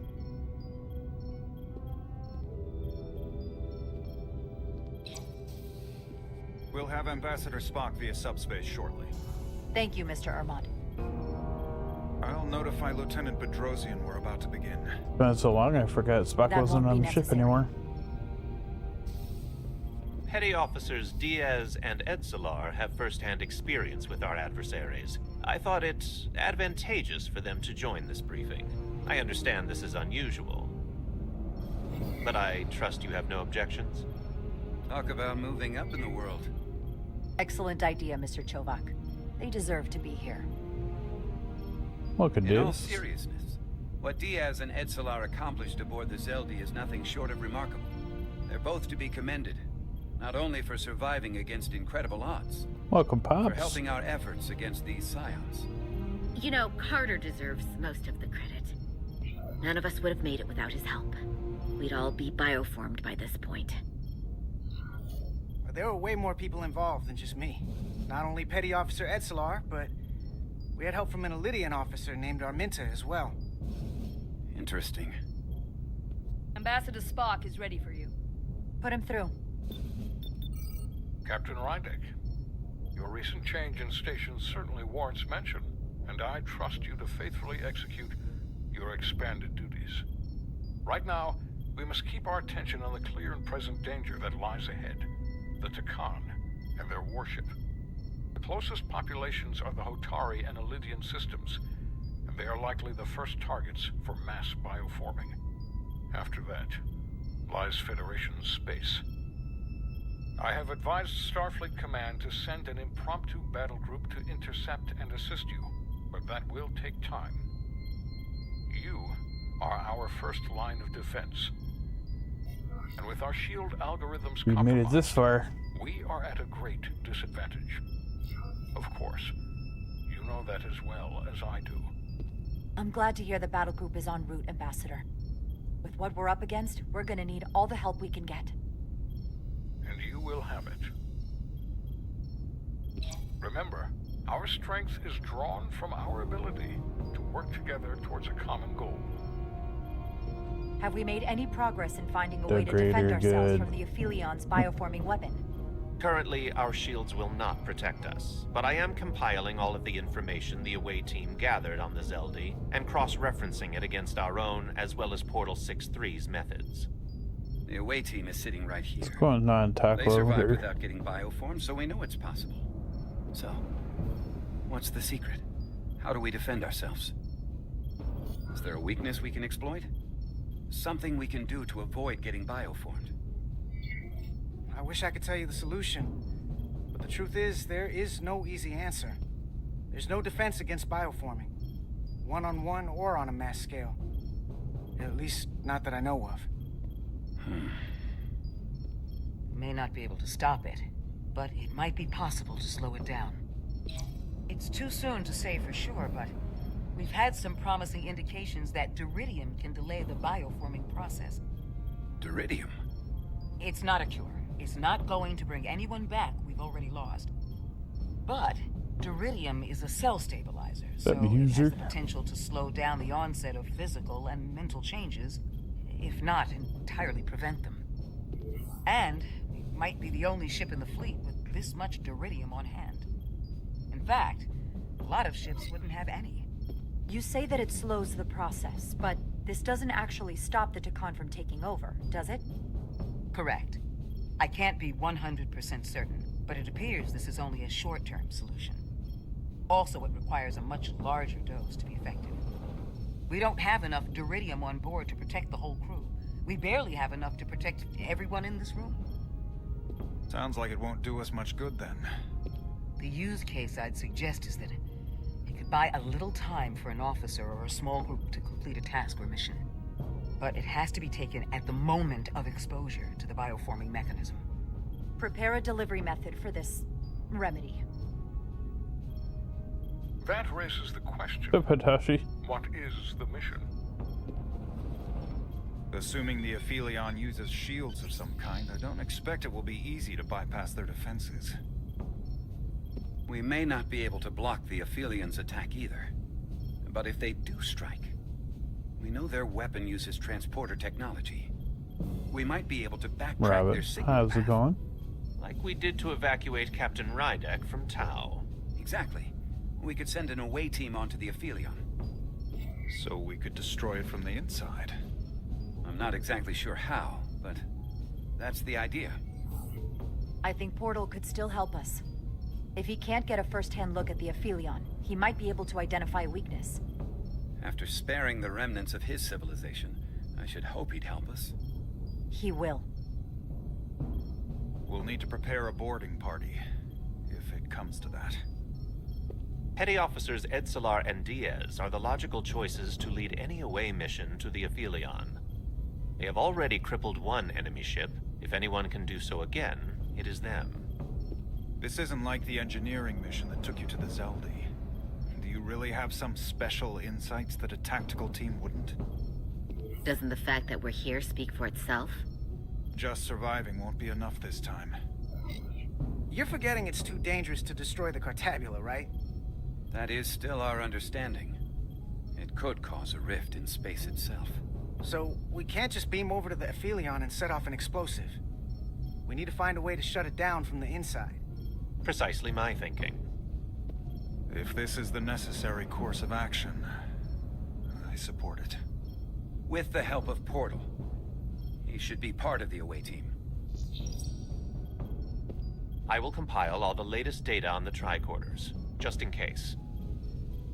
We'll have Ambassador Spock via subspace shortly. Thank you, Mr. Armand. I'll notify Lieutenant Bedrosian we're about to begin. It's been so long I forgot Spock That wasn't won't on be the ship necessary. anymore. Petty Officers Diaz and Edsolar have first-hand experience with our adversaries. I thought it advantageous for them to join this briefing. I understand this is unusual, but I trust you have no objections? Talk about moving up in the world. Excellent idea, Mr. Chovak. They deserve to be here. Look at In all this. seriousness, what Diaz and Edsolar accomplished aboard the Zeldi is nothing short of remarkable. They're both to be commended, not only for surviving against incredible odds, Welcome, for Pops. helping our efforts against these scions. You know, Carter deserves most of the credit. None of us would have made it without his help. We'd all be bioformed by this point. There were way more people involved than just me. Not only Petty Officer Edsolar, but we had help from an Elydian officer named Arminta as well. Interesting. Ambassador Spock is ready for you. Put him through. Captain Reindeck, your recent change in station certainly warrants mention, and I trust you to faithfully execute your expanded duties. Right now, we must keep our attention on the clear and present danger that lies ahead, the Takan and their warship. The closest populations are the Hotari and Elydian systems, and they are likely the first targets for mass bioforming. After that lies Federation space. I have advised Starfleet Command to send an impromptu battle group to intercept and assist you, but that will take time. You are our first line of defense. And with our shield algorithms We made it compromised, this far. we are at a great disadvantage. Of course, you know that as well as I do. I'm glad to hear the battle group is en route, Ambassador. With what we're up against, we're gonna need all the help we can get. And you will have it. Remember, our strength is drawn from our ability to work together towards a common goal. Have we made any progress in finding a The way to defend greater ourselves good. from the Aphilion's bioforming weapon? Currently, our shields will not protect us, but I am compiling all of the information the away team gathered on the Zeldi and cross-referencing it against our own as well as Portal 6-3's methods. The away team is sitting right here. What's going on, They Taco, over survived here? without getting bioformed, so we know it's possible. So, what's the secret? How do we defend ourselves? Is there a weakness we can exploit? Something we can do to avoid getting bioformed? I wish I could tell you the solution, but the truth is, there is no easy answer. There's no defense against bioforming, one-on-one or on a mass scale. At least, not that I know of. May not be able to stop it, but it might be possible to slow it down. It's too soon to say for sure, but we've had some promising indications that Duridium can delay the bioforming process. Duridium? It's not a cure. It's not going to bring anyone back we've already lost. But Duridium is a cell stabilizer, so That it user. has the potential to slow down the onset of physical and mental changes, if not entirely prevent them. And we might be the only ship in the fleet with this much Duridium on hand. In fact, a lot of ships wouldn't have any. You say that it slows the process, but this doesn't actually stop the Takan from taking over, does it? Correct. I can't be 100% certain, but it appears this is only a short-term solution. Also, it requires a much larger dose to be effective. We don't have enough Duridium on board to protect the whole crew. We barely have enough to protect everyone in this room. Sounds like it won't do us much good then. The use case I'd suggest is that it could buy a little time for an officer or a small group to complete a task or mission. But it has to be taken at the moment of exposure to the bioforming mechanism. Prepare a delivery method for this remedy. That raises the question. The Hitachi. What is the mission? Assuming the Aphelion uses shields of some kind, I don't expect it will be easy to bypass their defenses. We may not be able to block the Aphelions' attack either. But if they do strike, we know their weapon uses transporter technology. We might be able to backtrack their Rabbit, signal how's it path. going? Like we did to evacuate Captain Rydek from Tau. Exactly. We could send an away team onto the Aphelion. So we could destroy it from the inside. I'm not exactly sure how, but that's the idea. I think Portal could still help us. If he can't get a first-hand look at the Aphelion, he might be able to identify a weakness. After sparing the remnants of his civilization, I should hope he'd help us. He will. We'll need to prepare a boarding party, if it comes to that. Petty Officers Edsalar and Diaz are the logical choices to lead any away mission to the Aphelion. They have already crippled one enemy ship. If anyone can do so again, it is them. This isn't like the engineering mission that took you to the Zeldi. Do you really have some special insights that a tactical team wouldn't? Doesn't the fact that we're here speak for itself? Just surviving won't be enough this time. You're forgetting it's too dangerous to destroy the Cartabula, right? That is still our understanding. It could cause a rift in space itself. So, we can't just beam over to the Aphelion and set off an explosive. We need to find a way to shut it down from the inside. Precisely my thinking. If this is the necessary course of action, I support it. With the help of Portal. He should be part of the away team. I will compile all the latest data on the tricorders, just in case.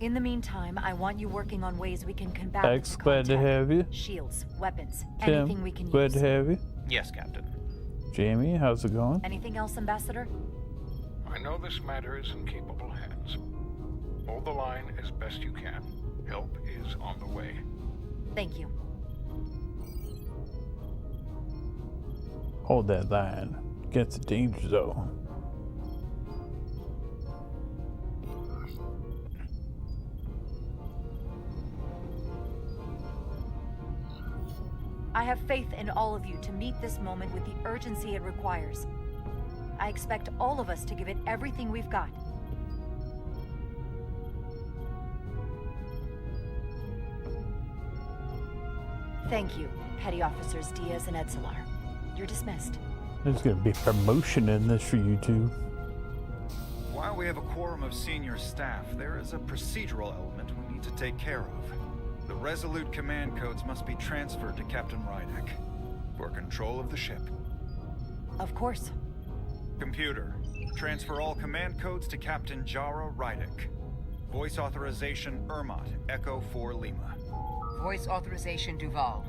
In the meantime, I want you working on ways we can combat X, glad to have you. shields, weapons, Tim, anything we can glad use. to have you. Yes, Captain. Jamie, how's it going? Anything else, Ambassador? I know this matter is in capable hands. Hold the line as best you can. Help is on the way. Thank you. Hold that line. Against the danger zone. I have faith in all of you to meet this moment with the urgency it requires. I expect all of us to give it everything we've got. Thank you, Petty Officers Diaz and Edsalar. You're dismissed. There's gonna be promotion in this for you two. While we have a quorum of senior staff, there is a procedural element we need to take care of. The Resolute command codes must be transferred to Captain Rydek for control of the ship. Of course. Computer, transfer all command codes to Captain Jara Rydek. Voice authorization Ermot, Echo 4 Lima. Voice authorization Duval.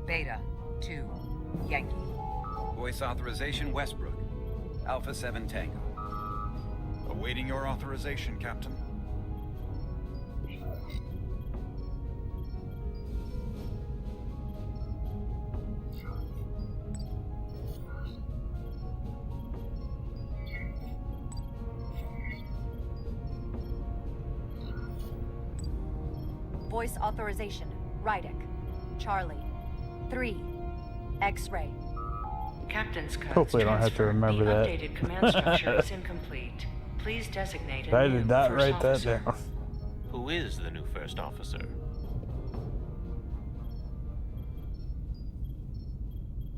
Beta 2 Yankee. Voice authorization Westbrook. Alpha 7 Tango. Awaiting your authorization, Captain. Voice authorization Rydek. Charlie. 3. X-ray. Captain's codes Hopefully I don't have to remember that. The updated command structure is incomplete. Please designate a I new did not first write that officer. down. Who is the new first officer?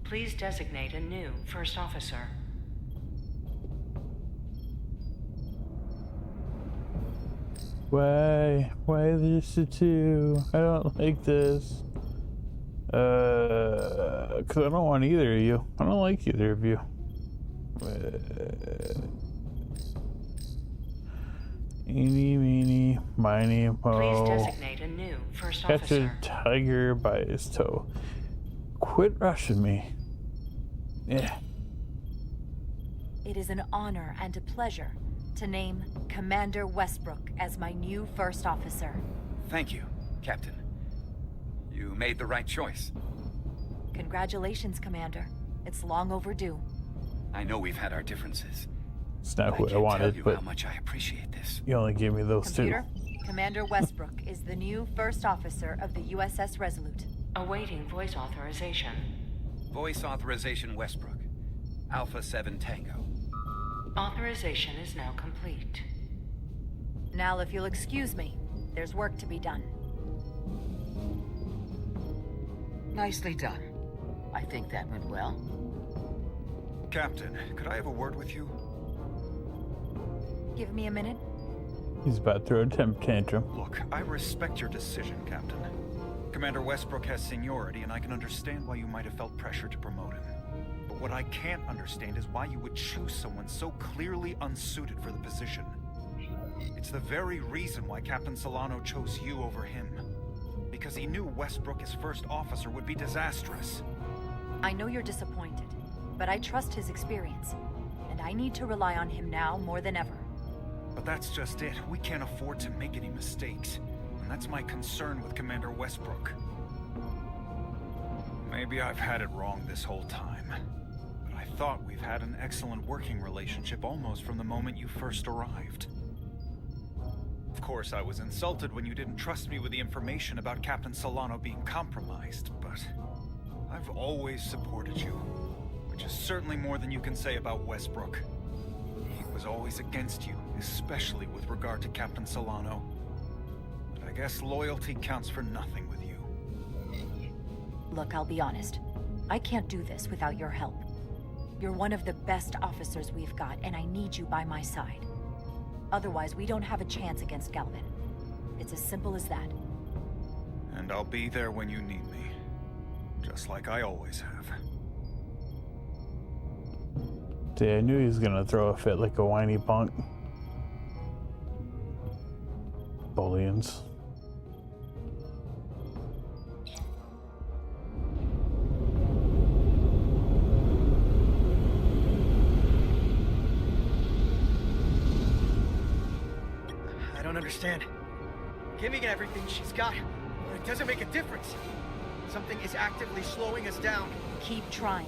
Please designate a new first officer. Why there's the two? I don't like this. Cause I don't want either of you. I don't like either of you. Eeny, meeny, miny, Please mo. designate a new first Catch officer. a tiger by his toe. Quit rushing me. Yeah. It is an honor and a pleasure to name Commander Westbrook as my new first officer. Thank you, Captain. You made the right choice. Congratulations, Commander. It's long overdue. I know we've had our differences. It's not what I tell wanted, you but how much I appreciate this. you only gave me those Computer, Commander Westbrook is the new first officer of the USS Resolute. Awaiting voice authorization. Voice authorization Westbrook. Alpha 7 Tango. Authorization is now complete. Now, if you'll excuse me, there's work to be done. Nicely done. I think that went well. Captain, could I have a word with you? Give me a minute. He's about to throw a temper tantrum. Look, I respect your decision, Captain. Commander Westbrook has seniority, and I can understand why you might have felt pressure to promote him. But what I can't understand is why you would choose someone so clearly unsuited for the position. It's the very reason why Captain Solano chose you over him. Because he knew Westbrook as first officer would be disastrous. I know you're disappointed, but I trust his experience, and I need to rely on him now more than ever. But that's just it. We can't afford to make any mistakes. And that's my concern with Commander Westbrook. Maybe I've had it wrong this whole time. But I thought we've had an excellent working relationship almost from the moment you first arrived. Of course, I was insulted when you didn't trust me with the information about Captain Solano being compromised, but I've always supported you, which is certainly more than you can say about Westbrook. He was always against you, especially with regard to Captain Solano. But I guess loyalty counts for nothing with you. Look, I'll be honest. I can't do this without your help. You're one of the best officers we've got, and I need you by my side. Otherwise, we don't have a chance against Galvin. It's as simple as that. And I'll be there when you need me. Just like I always have. See, I knew he was gonna throw a fit like a whiny punk. Bullions. I don't understand. Giving everything she's got, but it doesn't make a difference. Something is actively slowing us down. Keep trying.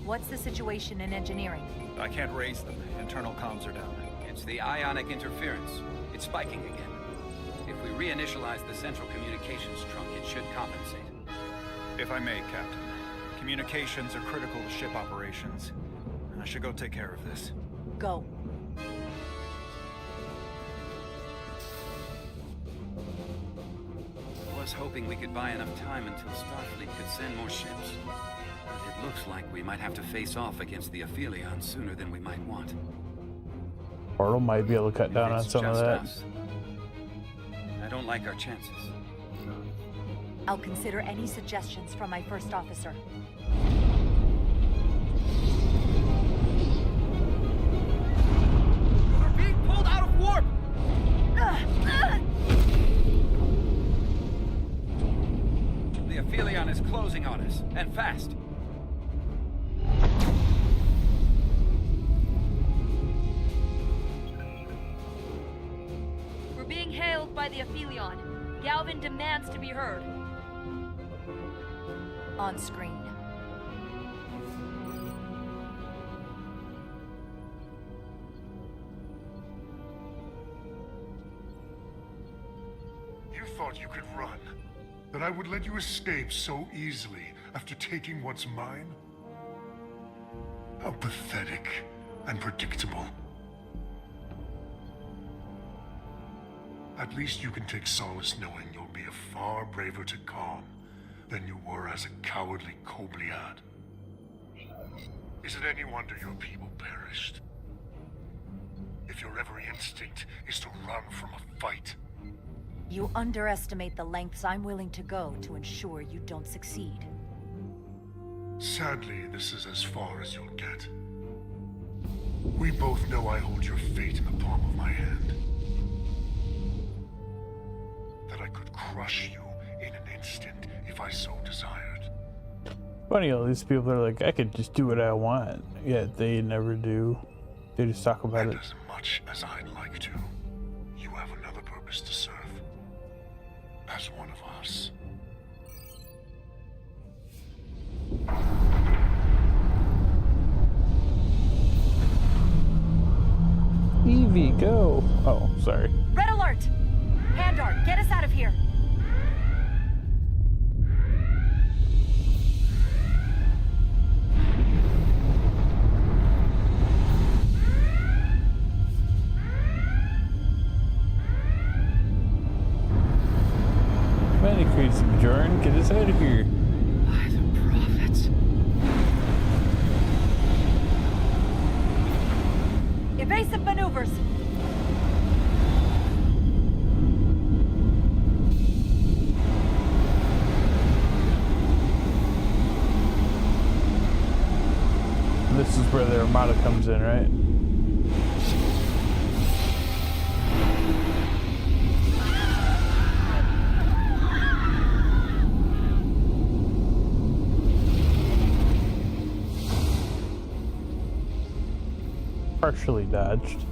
What's the situation in engineering? I can't raise them. Internal comms are down. It's the ionic interference. It's spiking again. If we reinitialize the central communications trunk, it should compensate. If I may, Captain. Communications are critical to ship operations. I should go take care of this. Go. I was hoping we could buy enough time until Starfleet could send more ships. But it looks like we might have to face off against the Aphelion sooner than we might want. Portal might be able to cut down on some of that. Us, I don't like our chances. I'll consider any suggestions from my first officer. We're being pulled out of warp! The Aphelion is closing on us, and fast. We're being hailed by the Aphelion. Galvin demands to be heard. On screen. You thought you could run? That I would let you escape so easily after taking what's mine? How pathetic and predictable. At least you can take solace knowing you'll be a far braver Takan than you were as a cowardly Kobliad. Is it any wonder your people perished? If your every instinct is to run from a fight. You underestimate the lengths I'm willing to go to ensure you don't succeed. Sadly, this is as far as you'll get. We both know I hold your fate in the palm of my hand. That I could crush you in an instant if I so desired. Funny, all these people are like, I could just do what I want, yet they never do. They just talk about it. As much as I'd like to, you have another purpose to serve. As one of us. Evie, go! Oh, sorry. Red alert! Handar, get us out of here! Many crazy Jordan, get us out of here. By the prophets. Evasive maneuvers! This is where the Armada comes in, right? Partially dodged.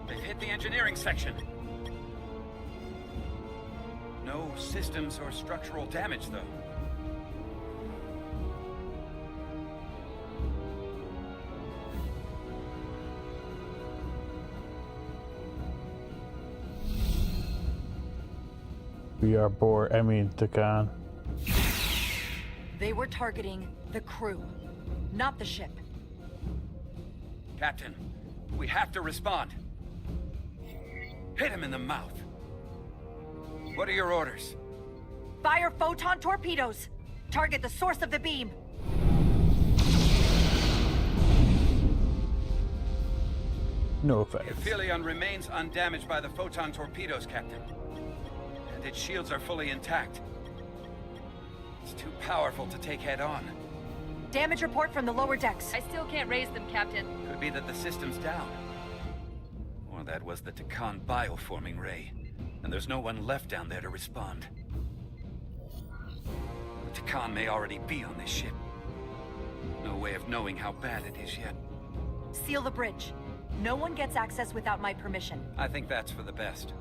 They've hit the engineering section. No systems or structural damage, though. We are bored. I mean, Takan. They were targeting the crew, not the ship. Captain, we have to respond. Hit him in the mouth. What are your orders? Fire photon torpedoes! Target the source of the beam! No effect. Euphelion remains undamaged by the photon torpedoes, Captain. And its shields are fully intact. It's too powerful to take head on. Damage report from the lower decks. I still can't raise them, Captain. Could be that the system's down. Or that was the Takan bioforming ray. And there's no one left down there to respond. The Takan may already be on this ship. No way of knowing how bad it is yet. Seal the bridge. No one gets access without my permission. I think that's for the best.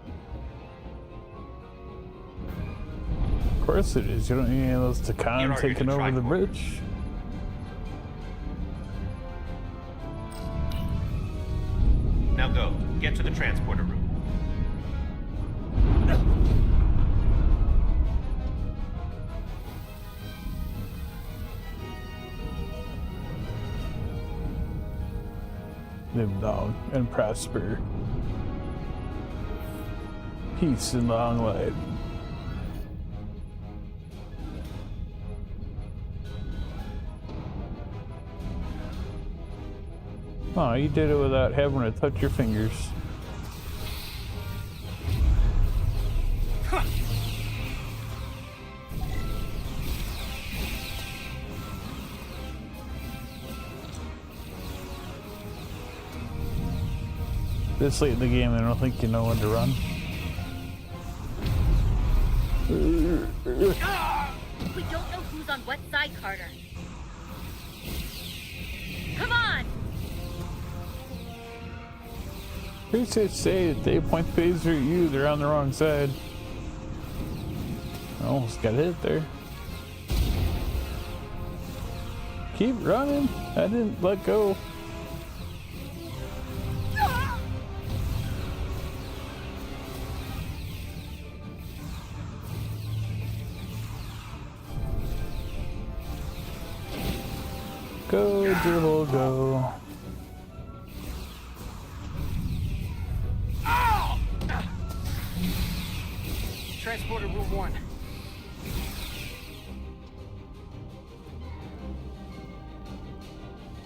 Of course it is. You don't need any of those Takan taking over the bridge. Now go. Get to the transporter room. Live long and prosper. Peace and long life. Oh, you did it without having to touch your fingers. This late in the game, I don't think you know when to run. We don't know who's on what side, Carter. Come on! Who's to say if they point the phaser at you, they're on the wrong side? I almost got hit there. Keep running. I didn't let go. Go, dribble, go. Transporter room 1.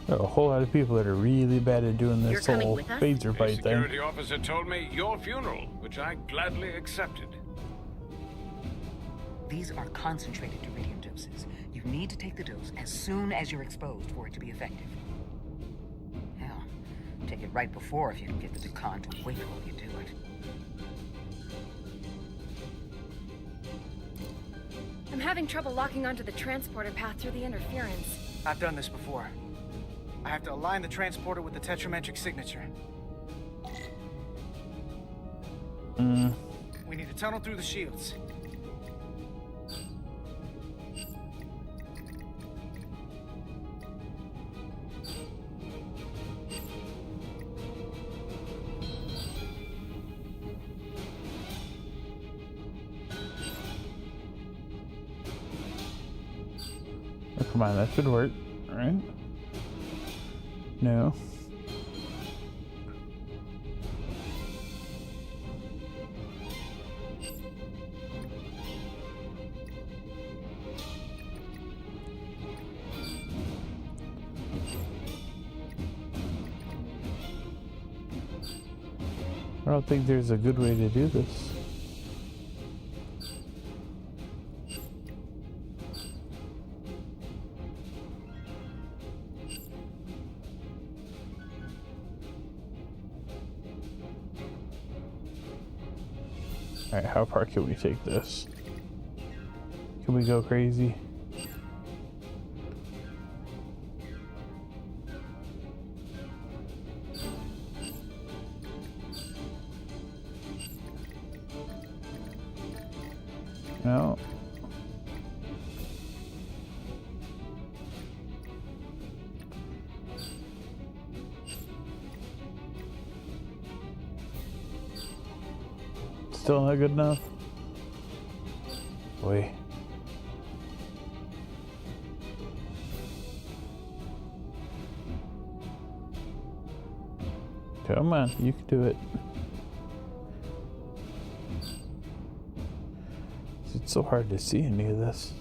There are a whole lot of people that are really bad at doing this whole phaser A fight thing. security officer told me your funeral, which I gladly accepted. These are concentrated iridium doses. You need to take the dose as soon as you're exposed for it to be effective. Hell, take it right before if you can get the Takan to wait while you do it. I'm having trouble locking onto the transporter path through the interference. I've done this before. I have to align the transporter with the tetrametric signature. We need to tunnel through the shields. Oh, come on, that should work, right? No. I don't think there's a good way to do this. Alright, how far can we take this? Can we go crazy? No. Still not good enough? Wait. Come on, you can do it. It's so hard to see any of this.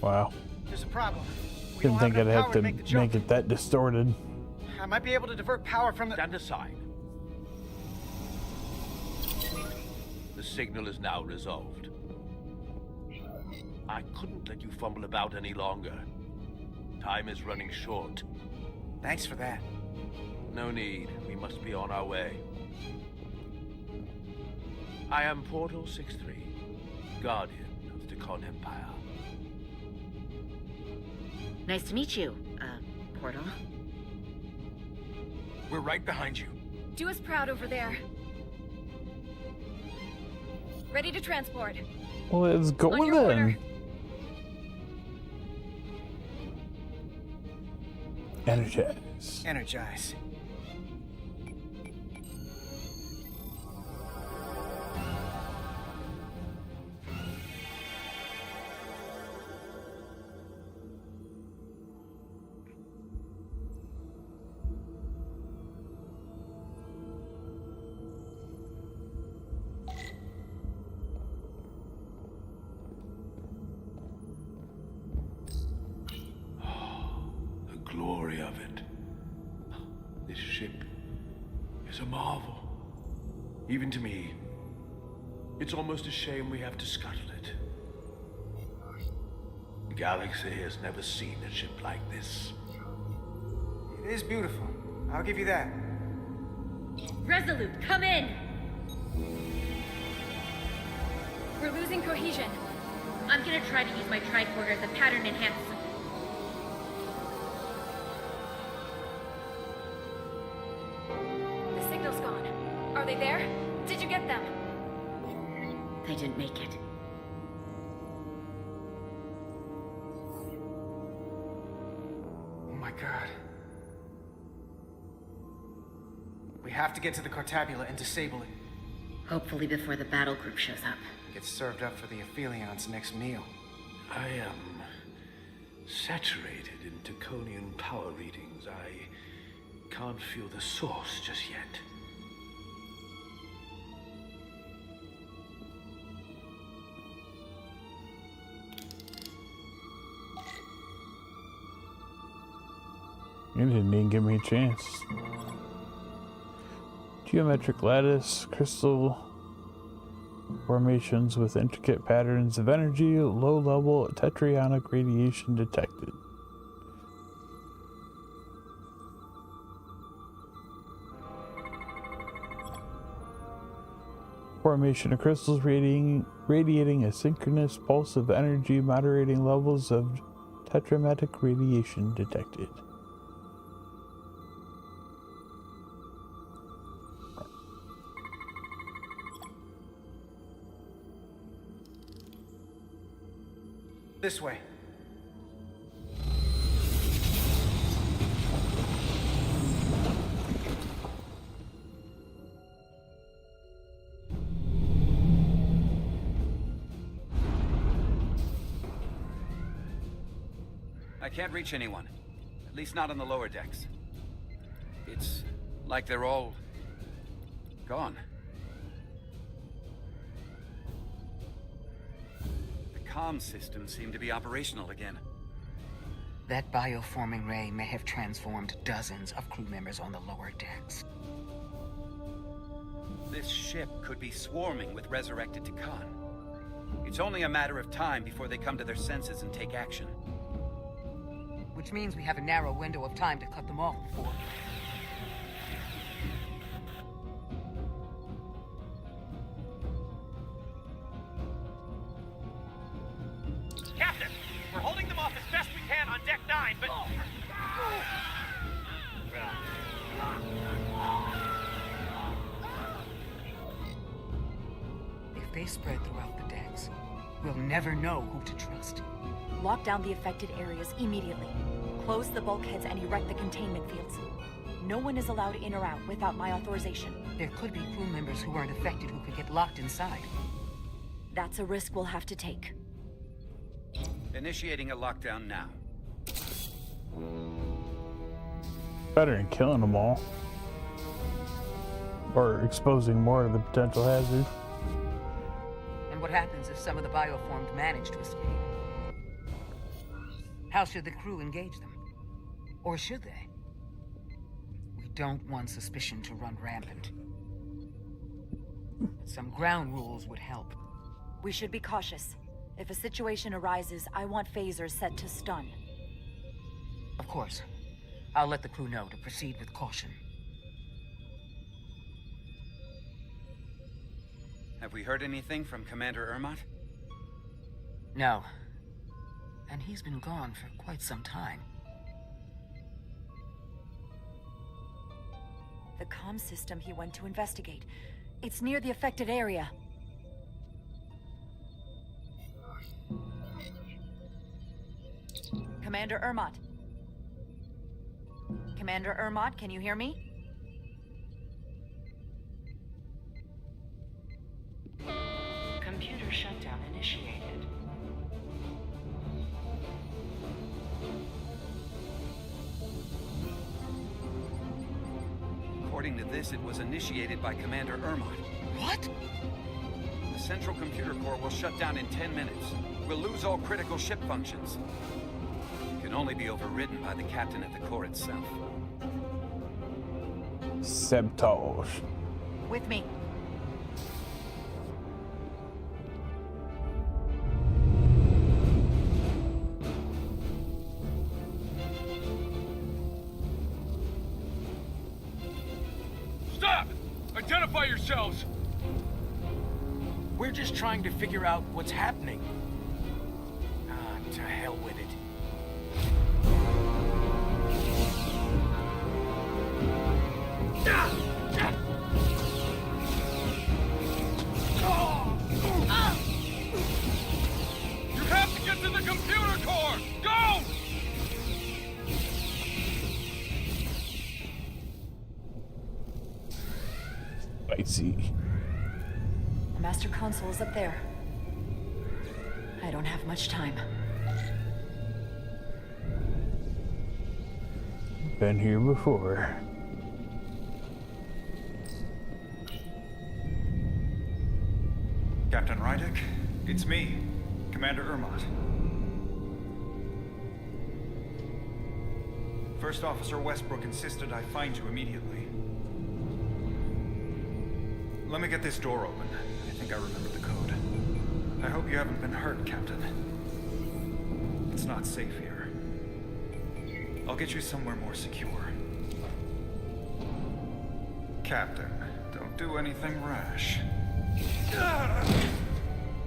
Wow. There's a problem. Didn't think I'd have to make it that distorted. I might be able to divert power from the... Stand aside. The signal is now resolved. I couldn't let you fumble about any longer. Time is running short. Thanks for that. No need. We must be on our way. I am Portal 6-3, Guardian of the Con Empire. Nice to meet you, Portal. We're right behind you. Do us proud over there. Ready to transport. Well, let's go On your then. order. Energize. Energize. Glory of it. This ship is a marvel. Even to me. It's almost a shame we have to scuttle it. The galaxy has never seen a ship like this. It is beautiful. I'll give you that. Resolute, come in! We're losing cohesion. I'm gonna try to use my tricorder as a pattern enhancer. The signal's gone. Are they there? Did you get them? They didn't make it. Oh my god. We have to get to the Cartabula and disable it. Hopefully before the battle group shows up. Get served up for the Aphelions' next meal. I am saturated in Taconian power readings. I can't feel the source just yet. You didn't even give me a chance. Geometric lattice, crystal formations with intricate patterns of energy, low-level tetraionic radiation detected. Formation of crystals radiating a synchronous pulse of energy, moderating levels of tetramatic radiation detected. This way. I can't reach anyone. At least not on the lower decks. It's like they're all gone. The comm systems seem to be operational again. That bioforming ray may have transformed dozens of crew members on the lower decks. This ship could be swarming with resurrected Takan. It's only a matter of time before they come to their senses and take action. Which means we have a narrow window of time to cut them off before... Captain! We're holding them off as best we can on Deck 9, but... If they spread throughout the decks, we'll never know who to trust. Lock down the affected areas immediately. Close the bulkheads and erect the containment fields. No one is allowed in or out without my authorization. There could be crew members who weren't affected who could get locked inside. That's a risk we'll have to take. Initiating a lockdown now. Better than killing them all. Or exposing more of the potential hazard. And what happens if some of the bioformed manage to escape? How should the crew engage them? Or should they? We don't want suspicion to run rampant. Some ground rules would help. We should be cautious. If a situation arises, I want phasers set to stun. Of course. I'll let the crew know to proceed with caution. Have we heard anything from Commander Ermot? No. And he's been gone for quite some time. The comm system he went to investigate. It's near the affected area. Commander Ermot. Commander Ermot, can you hear me? Computer shutdown initiated. According to this, it was initiated by Commander Ermot. What? The central computer core will shut down in 10 minutes. We'll lose all critical ship functions. It can only be overridden by the captain at the core itself. Sabotage. With me. Stop! Identify yourselves! We're just trying to figure out what's happening. Ah, to hell with it. You have to get to the computer core! Go! Spicy. The master console is up there. I don't have much time. Been here before. Captain Rydick, it's me, Commander Ermot. First Officer Westbrook insisted I find you immediately. Let me get this door open. I think I remember the code. I hope you haven't been hurt, Captain. It's not safe here. I'll get you somewhere more secure. Captain, don't do anything rash.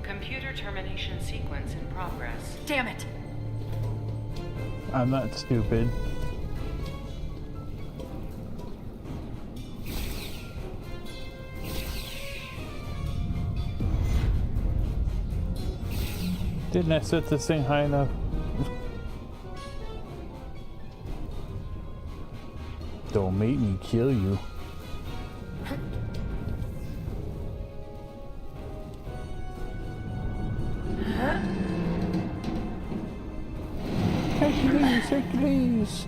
Computer termination sequence in progress. Damn it! I'm not stupid. Didn't I set this thing high enough? Don't make me kill you. Hercules, Hercules!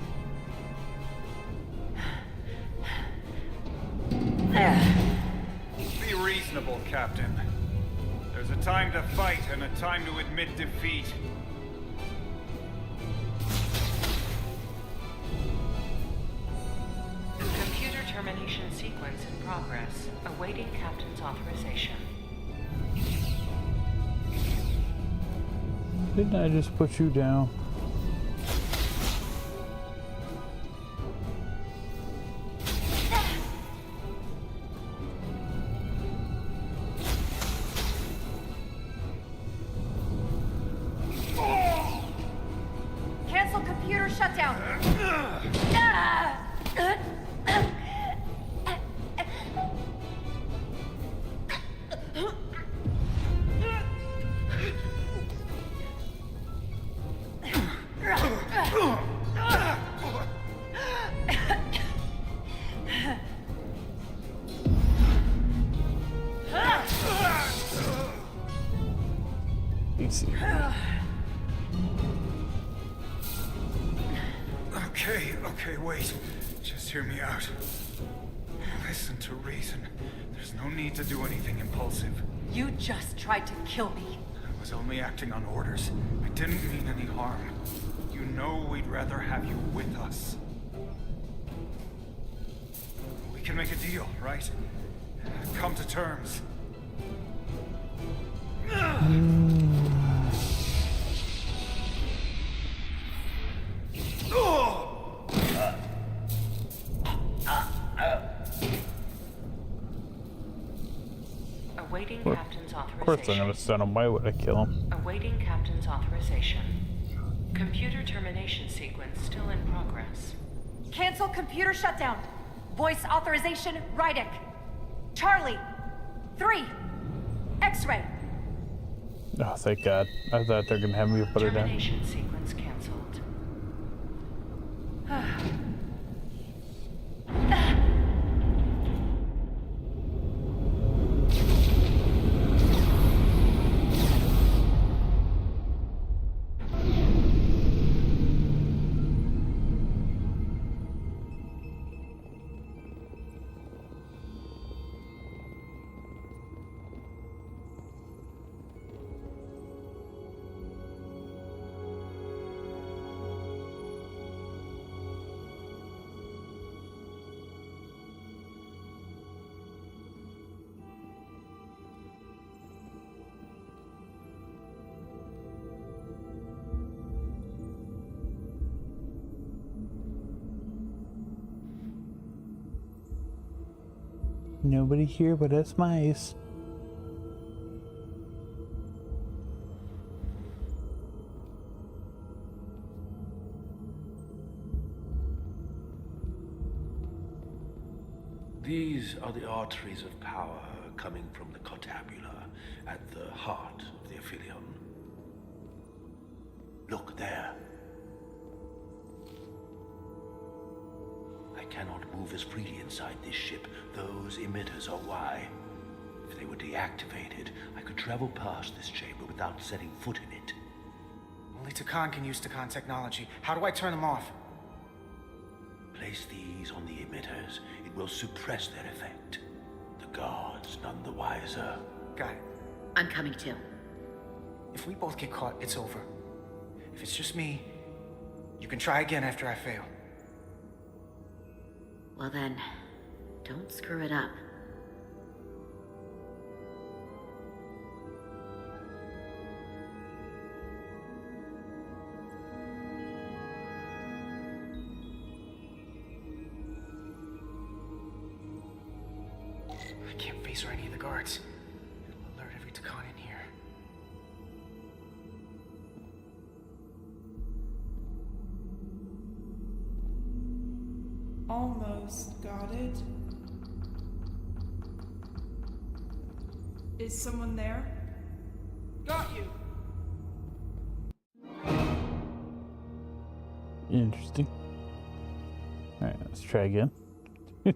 Be reasonable, Captain. There's a time to fight and a time to admit defeat. Computer termination sequence in progress. Awaiting Captain's authorization. Didn't I just put you down? Cancel computer shutdown. Easy. Okay, wait. Just hear me out. Listen to reason. There's no need to do anything impulsive. You just tried to kill me. I was only acting on orders. I didn't mean any harm. You know we'd rather have you with us. We can make a deal, right? Come to terms. Awaiting Well, Captain's of course I'm authorization. gonna send him. Why would I kill him? Awaiting Captain's authorization. Computer termination sequence still in progress. Cancel computer shutdown. Voice authorization, Rydick. Charlie. 3. X-ray. Oh, thank God. I thought they're gonna have me put her down. Termination sequence cancelled. Nobody here but us mice. These are the arteries of power coming from the cortabula at the heart of the Aphelion. Look there. I cannot move as freely inside this ship. Those emitters are why. If they were deactivated, I could travel past this chamber without setting foot in it. Only Takan can use Takan technology. How do I turn them off? Place these on the emitters. It will suppress their effect. The guards none the wiser. Got it. I'm coming too. If we both get caught, it's over. If it's just me, you can try again after I fail. Well then, don't screw it up. I can't face or any of the guards. Almost got it. Is someone there? Got you! Interesting. Alright, let's try again. I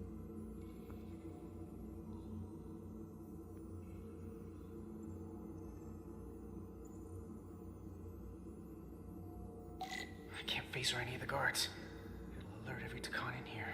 can't phaser any of the guards. It'll alert every Takan in here.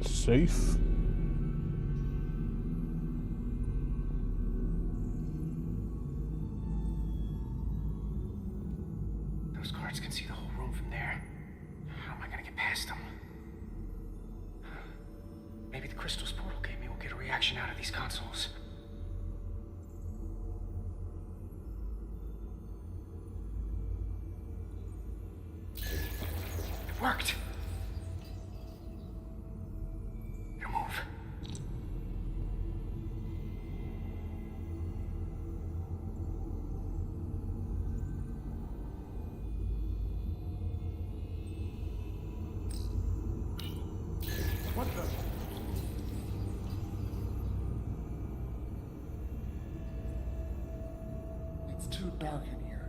Safe. Those guards can see the whole room from there. How am I gonna get past them? Maybe the crystals portal gave me will get a reaction out of these consoles. It worked! Now move. What the? It's too dark in here.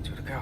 Two to go.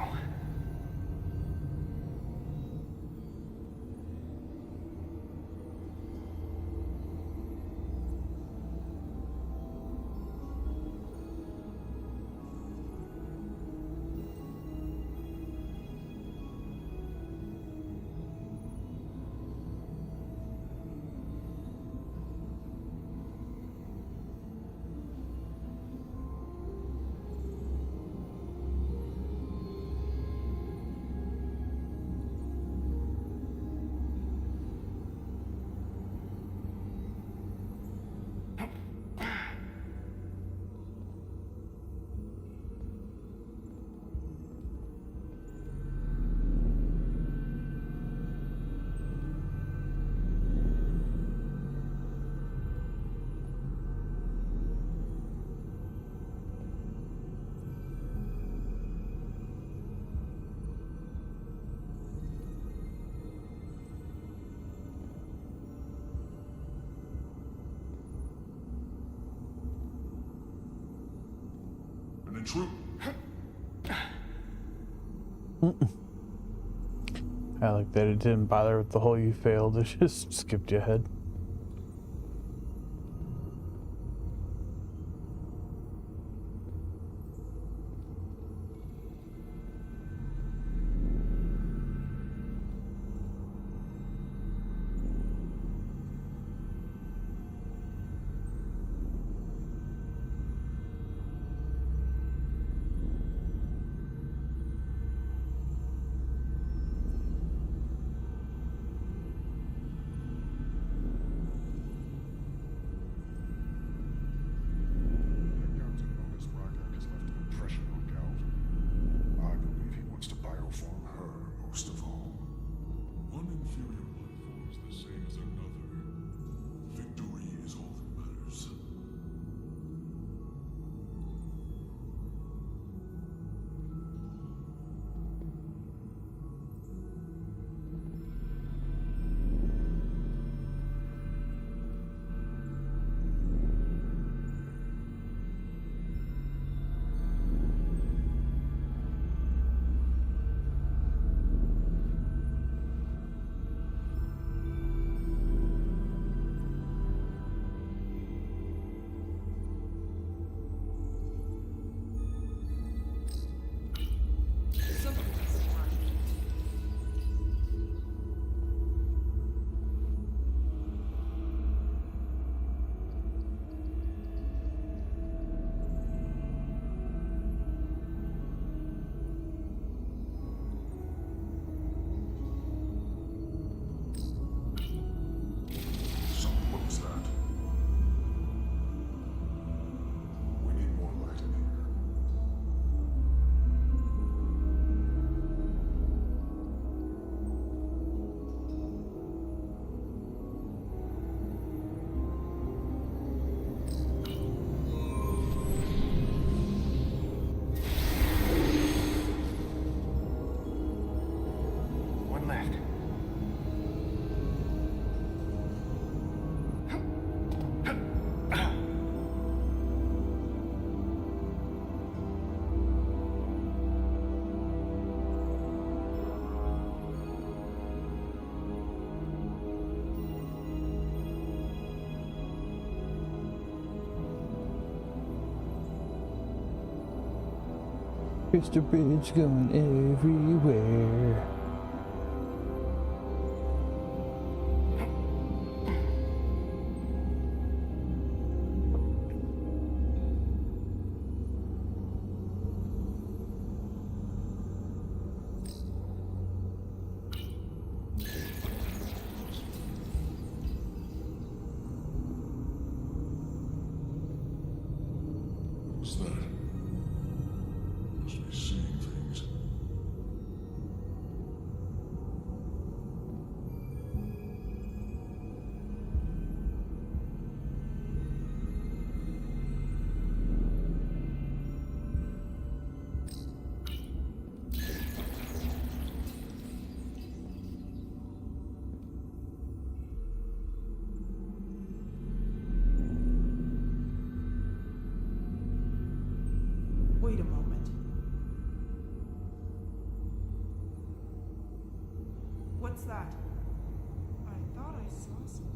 An intruder. I like that it didn't bother with the hole you failed, it just skipped you ahead. Mr. Bridge going everywhere. What's that? Must be seeing things. Wait a moment. What's that? I thought I saw something.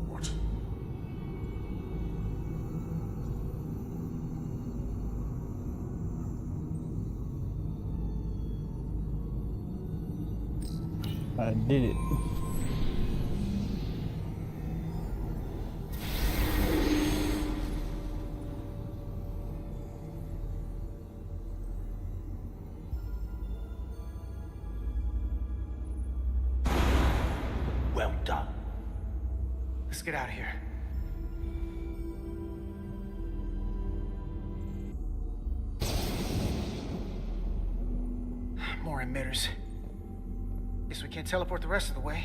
What? I did it. Well done. Let's get out of here. More emitters. Guess we can't teleport the rest of the way.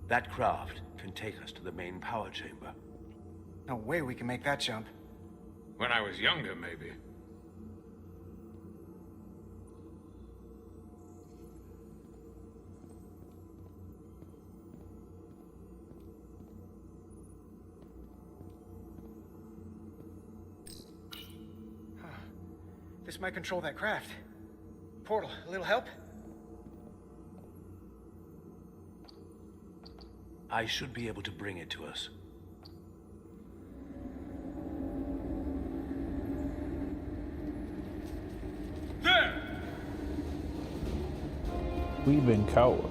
That craft can take us to the main power chamber. No way we can make that jump. When I was younger, maybe. This might control that craft. Portal, a little help? I should be able to bring it to us. There! We've been caught.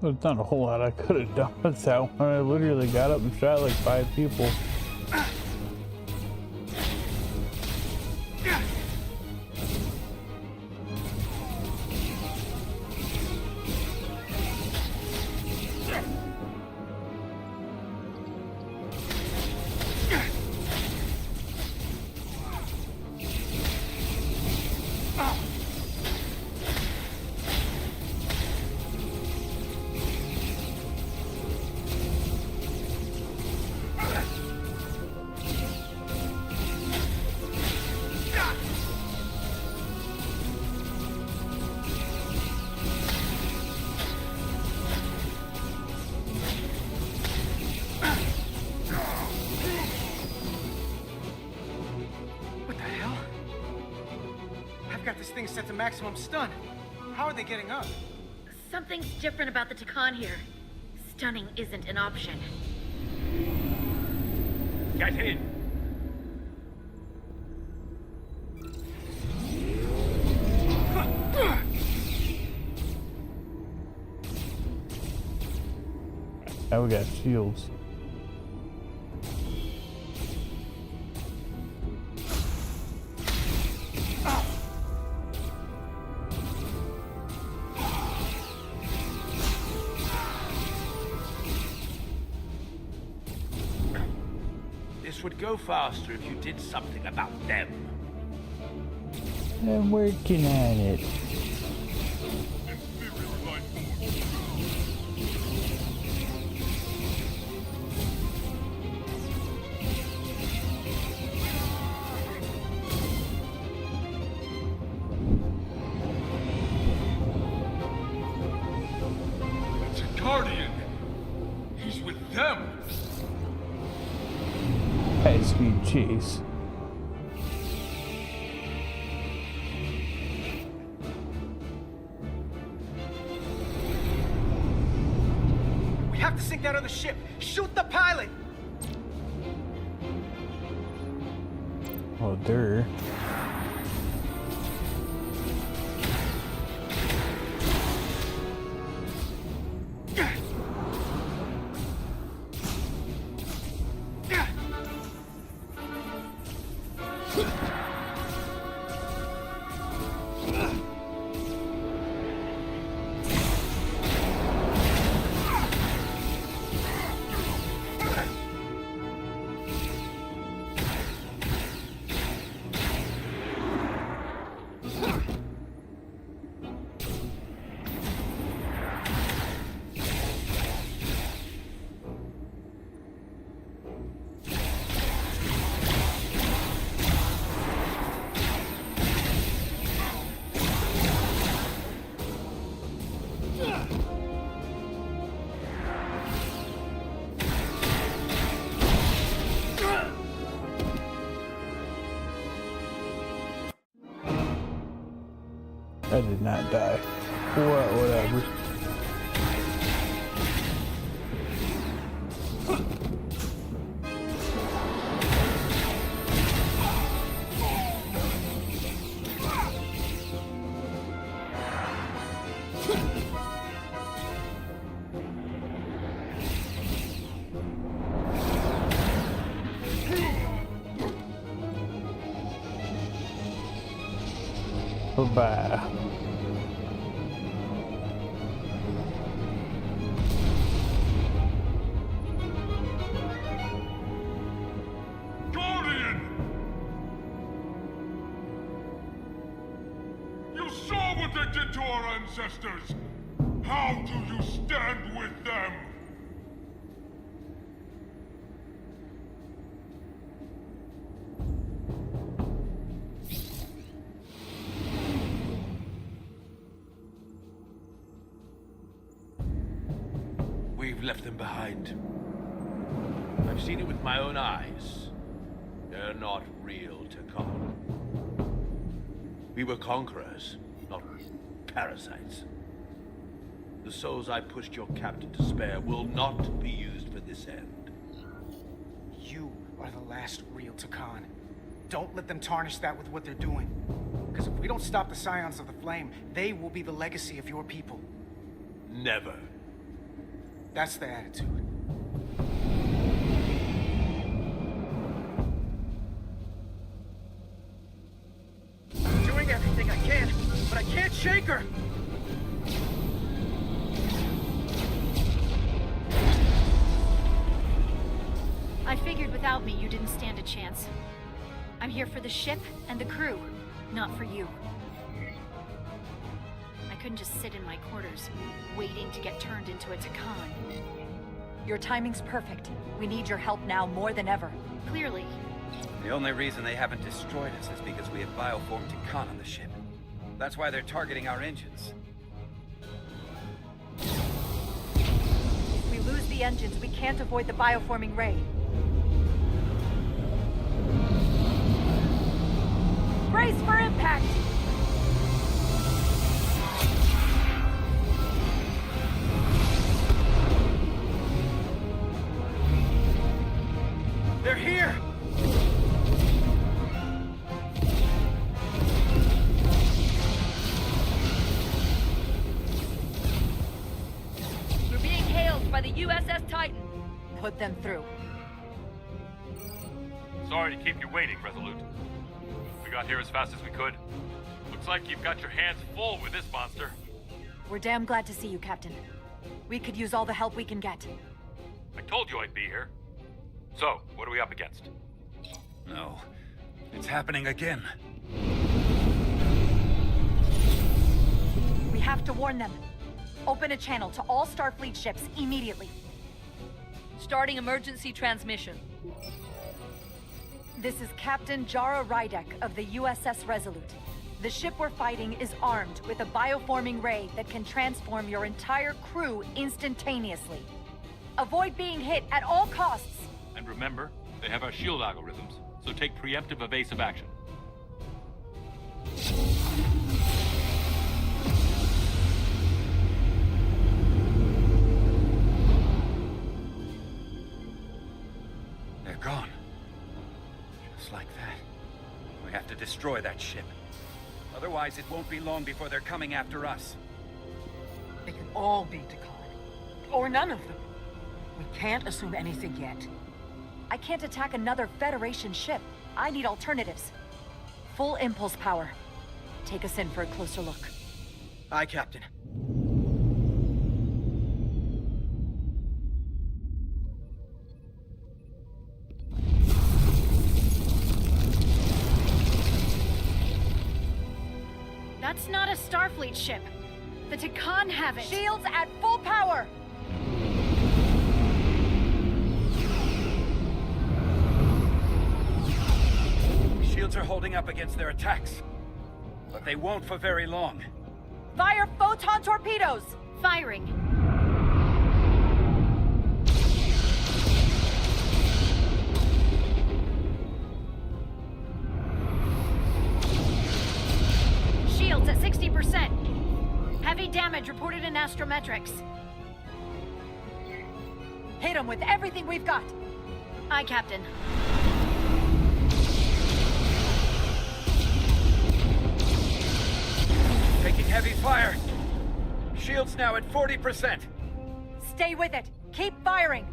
There's not a whole lot I could have done with that one. I literally got up and shot like 5 people. Thing set to maximum stun. How are they getting up? Something's different about the Takan here. Stunning isn't an option. Get in! Now we got shields. This would go faster if you did something about them. I'm working on it. It's a Guardian. He's with them. High-speed chase. We have to sink that other ship. Shoot the pilot. Oh, there. I did not die. Well, whatever. Bye-bye. Guardian! You saw what they did to our ancestors! How do you stand with them? We've left them behind. I've seen it with my own eyes. They're not real, Takon. We were conquerors, not parasites. The souls I pushed your captain to spare will not be used for this end. You are the last real Takon. Don't let them tarnish that with what they're doing. Because if we don't stop the Scions of the Flame, they will be the legacy of your people. Never. That's the attitude. I'm doing everything I can, but I can't shake her. I figured without me you didn't stand a chance. I'm here for the ship and the crew, not for you. I couldn't just sit in my quarters, waiting to get turned into a Takon. Your timing's perfect. We need your help now more than ever. Clearly. The only reason they haven't destroyed us is because we have bioformed Takon on the ship. That's why they're targeting our engines. If we lose the engines, we can't avoid the bioforming ray. Brace for impact! They're here! We're being hailed by the USS Titan. Put them through. Sorry to keep you waiting, Resolute. We got here as fast as we could. Looks like you've got your hands full with this monster. We're damn glad to see you, Captain. We could use all the help we can get. I told you I'd be here. So, what are we up against? No. It's happening again. We have to warn them. Open a channel to all Starfleet ships immediately. Starting emergency transmission. This is Captain Jara Rydek of the USS Resolute. The ship we're fighting is armed with a bioforming ray that can transform your entire crew instantaneously. Avoid being hit at all costs. And remember, they have our shield algorithms, so take preemptive evasive action. They're gone. Just like that. We have to destroy that ship. Otherwise, it won't be long before they're coming after us. They could all be Takan. Or none of them. We can't assume anything yet. I can't attack another Federation ship. I need alternatives. Full impulse power. Take us in for a closer look. Aye, Captain. That's not a Starfleet ship. The Takan have it. Shields at full power! Shields are holding up against their attacks. But they won't for very long. Fire photon torpedoes! Firing. Shields at 60%. Heavy damage reported in astrometrics. Hit them with everything we've got. Aye, Captain. Taking heavy fire. Shields now at 40%. Stay with it. Keep firing.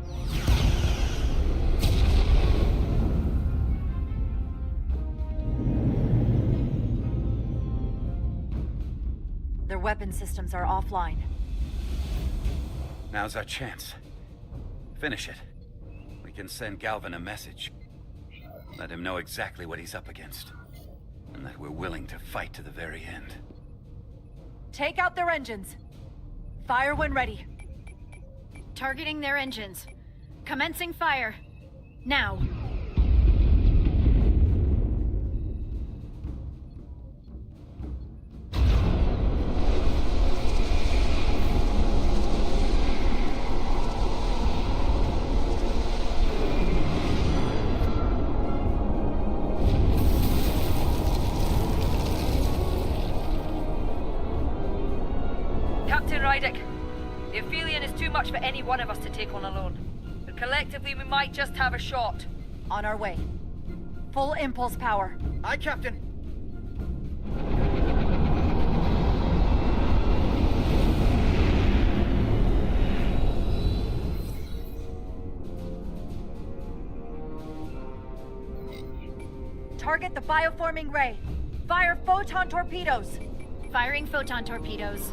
Their weapon systems are offline. Now's our chance. Finish it. We can send Galvin a message. Let him know exactly what he's up against. And that we're willing to fight to the very end. Take out their engines. Fire when ready. Targeting their engines. Commencing fire. Now. Captain Rydek, the Aphelion is too much for any one of us to take on alone. But collectively, we might just have a shot. On our way. Full impulse power. Aye, Captain. Target the bioforming ray. Fire photon torpedoes. Firing photon torpedoes.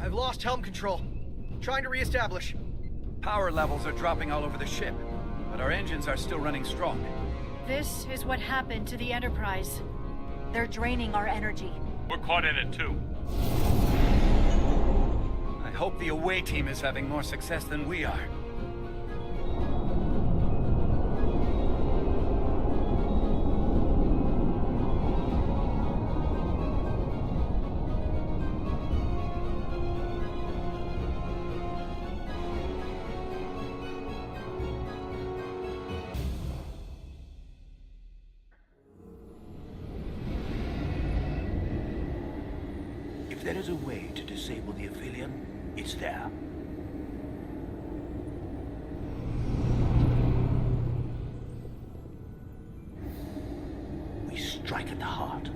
I've lost helm control. Trying to reestablish. Power levels are dropping all over the ship, but our engines are still running strong. This is what happened to the Enterprise. They're draining our energy. We're caught in it too. I hope the away team is having more success than we are. there is a way to disable the Aphelion, it's there. We strike at the heart.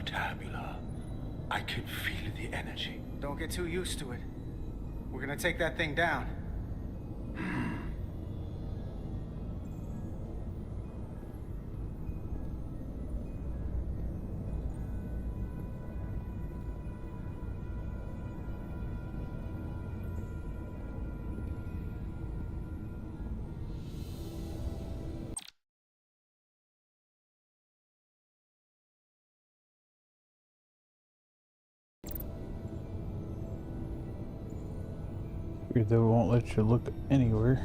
Tabula. I can feel the energy. Don't get too used to it. We're gonna take that thing down. They won't let you look anywhere.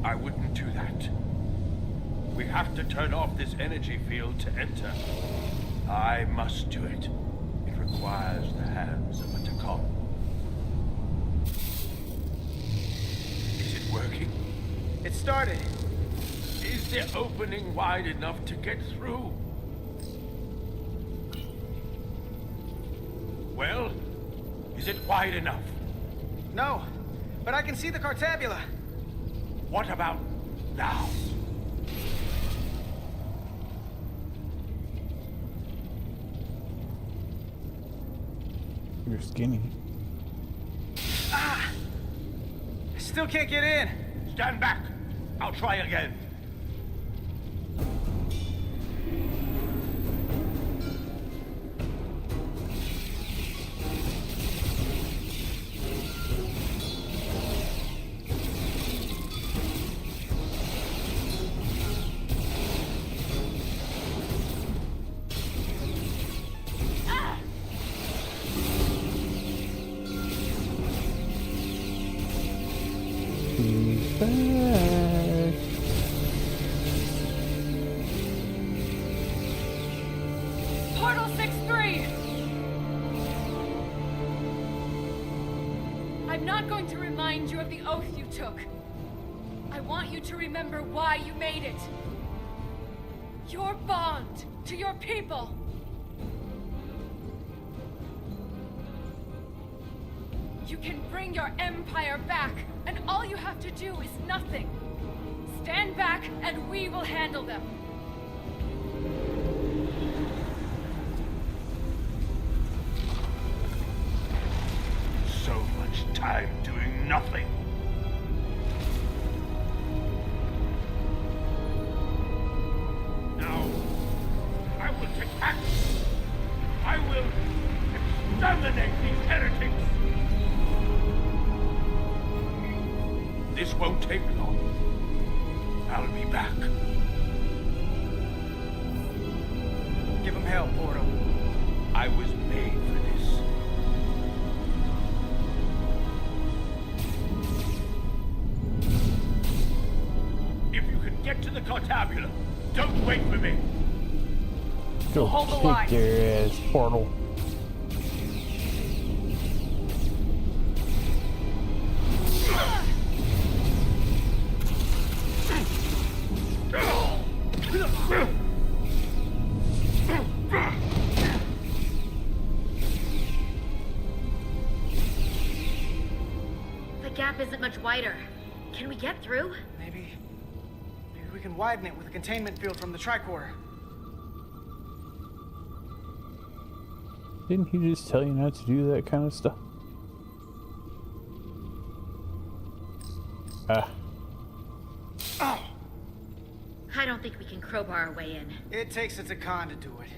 I wouldn't do that. We have to turn off this energy field to enter. I must do it. It requires the hands of a Takan. Is it working? It started. Is the opening wide enough to get through? Well, is it wide enough? No, but I can see the Cartabula. What about now? You're skinny. Ah! I still can't get in. Stand back. I'll try again. He's back. Portal 6-3! I'm not going to remind you of the oath you took. I want you to remember why you made it. Your bond to your people. You can bring your empire back, and all you have to do is nothing. Stand back, and we will handle them. So much time doing nothing. Now, I will take action. I will exterminate these heretics. This won't take long. I'll be back. Give him hell, Portal. I was made for this. If you can get to the Cartabula, don't wait for me. Go Hold the line. kick their ass, Portal. The gap isn't much wider. Can we get through? Maybe we can widen it with a containment field from the tricorder. Didn't he just tell you not to do that kind of stuff? I don't think we can crowbar our way in. It takes a Takan to do it.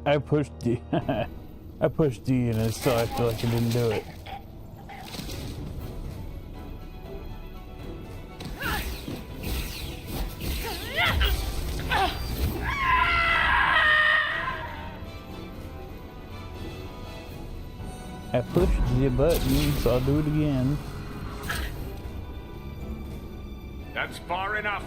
I pushed D. I pushed D and I still I feel like I didn't do it. I pushed the button, so I'll do it again. That's far enough.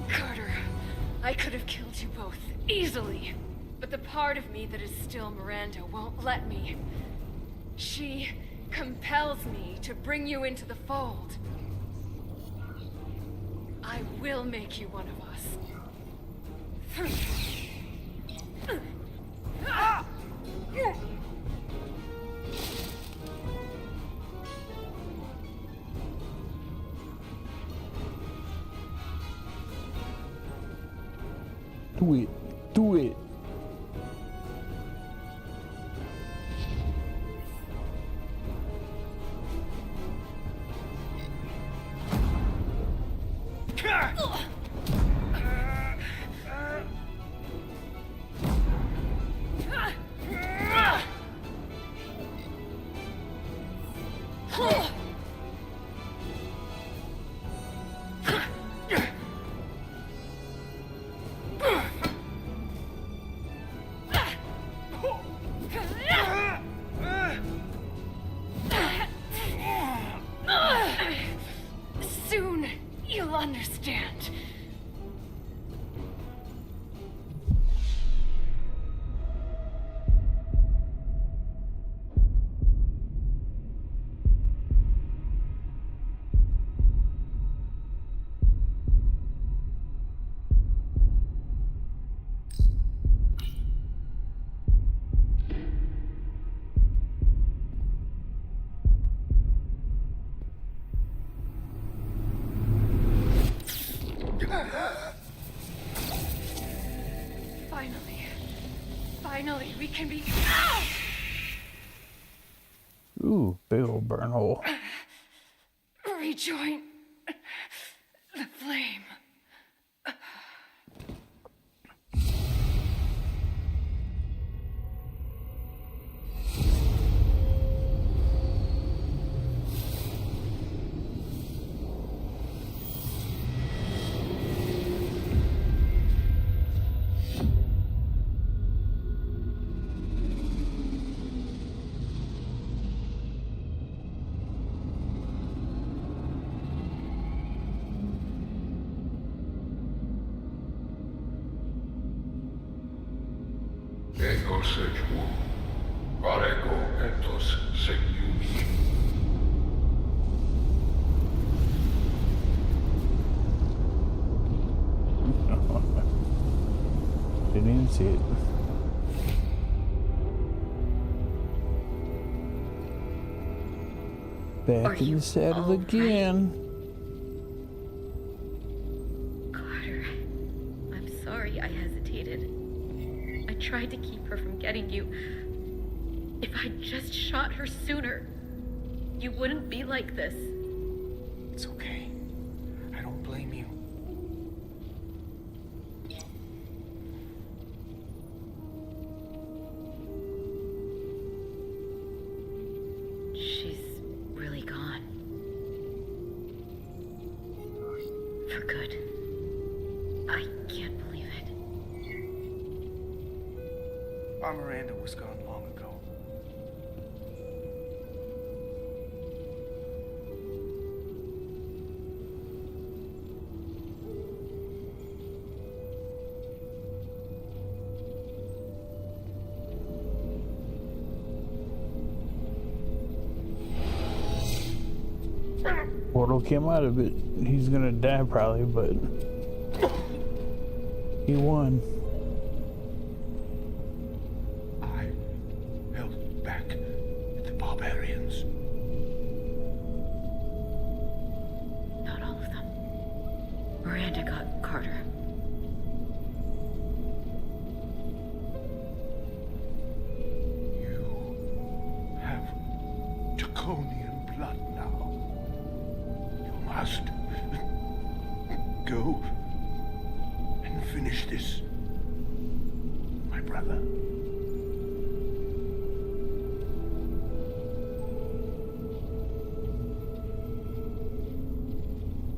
Carter, I could have killed you both, easily. But the part of me that is still Miranda won't let me. She compels me to bring you into the fold. I will make you one of us. Do it. Do it. Soon, you'll understand. Finally, we can be... Ow! Ooh, big old burn hole. Rejoin the flame. Ego sequum, parego etos segnumi. Didn't even see it. Back in the saddle again. Carter, I'm sorry I hesitated. I tried to keep her from getting you. If I'd just shot her sooner, you wouldn't be like this. It's okay. I don't blame you. She's really gone. For good. I can't believe it. Our Miranda was gone long ago. Portal came out of it. He's gonna die probably, but he won. I held back the barbarians. Not all of them. Miranda got Carter. You have Draconian blood now. You must go and finish this, my brother.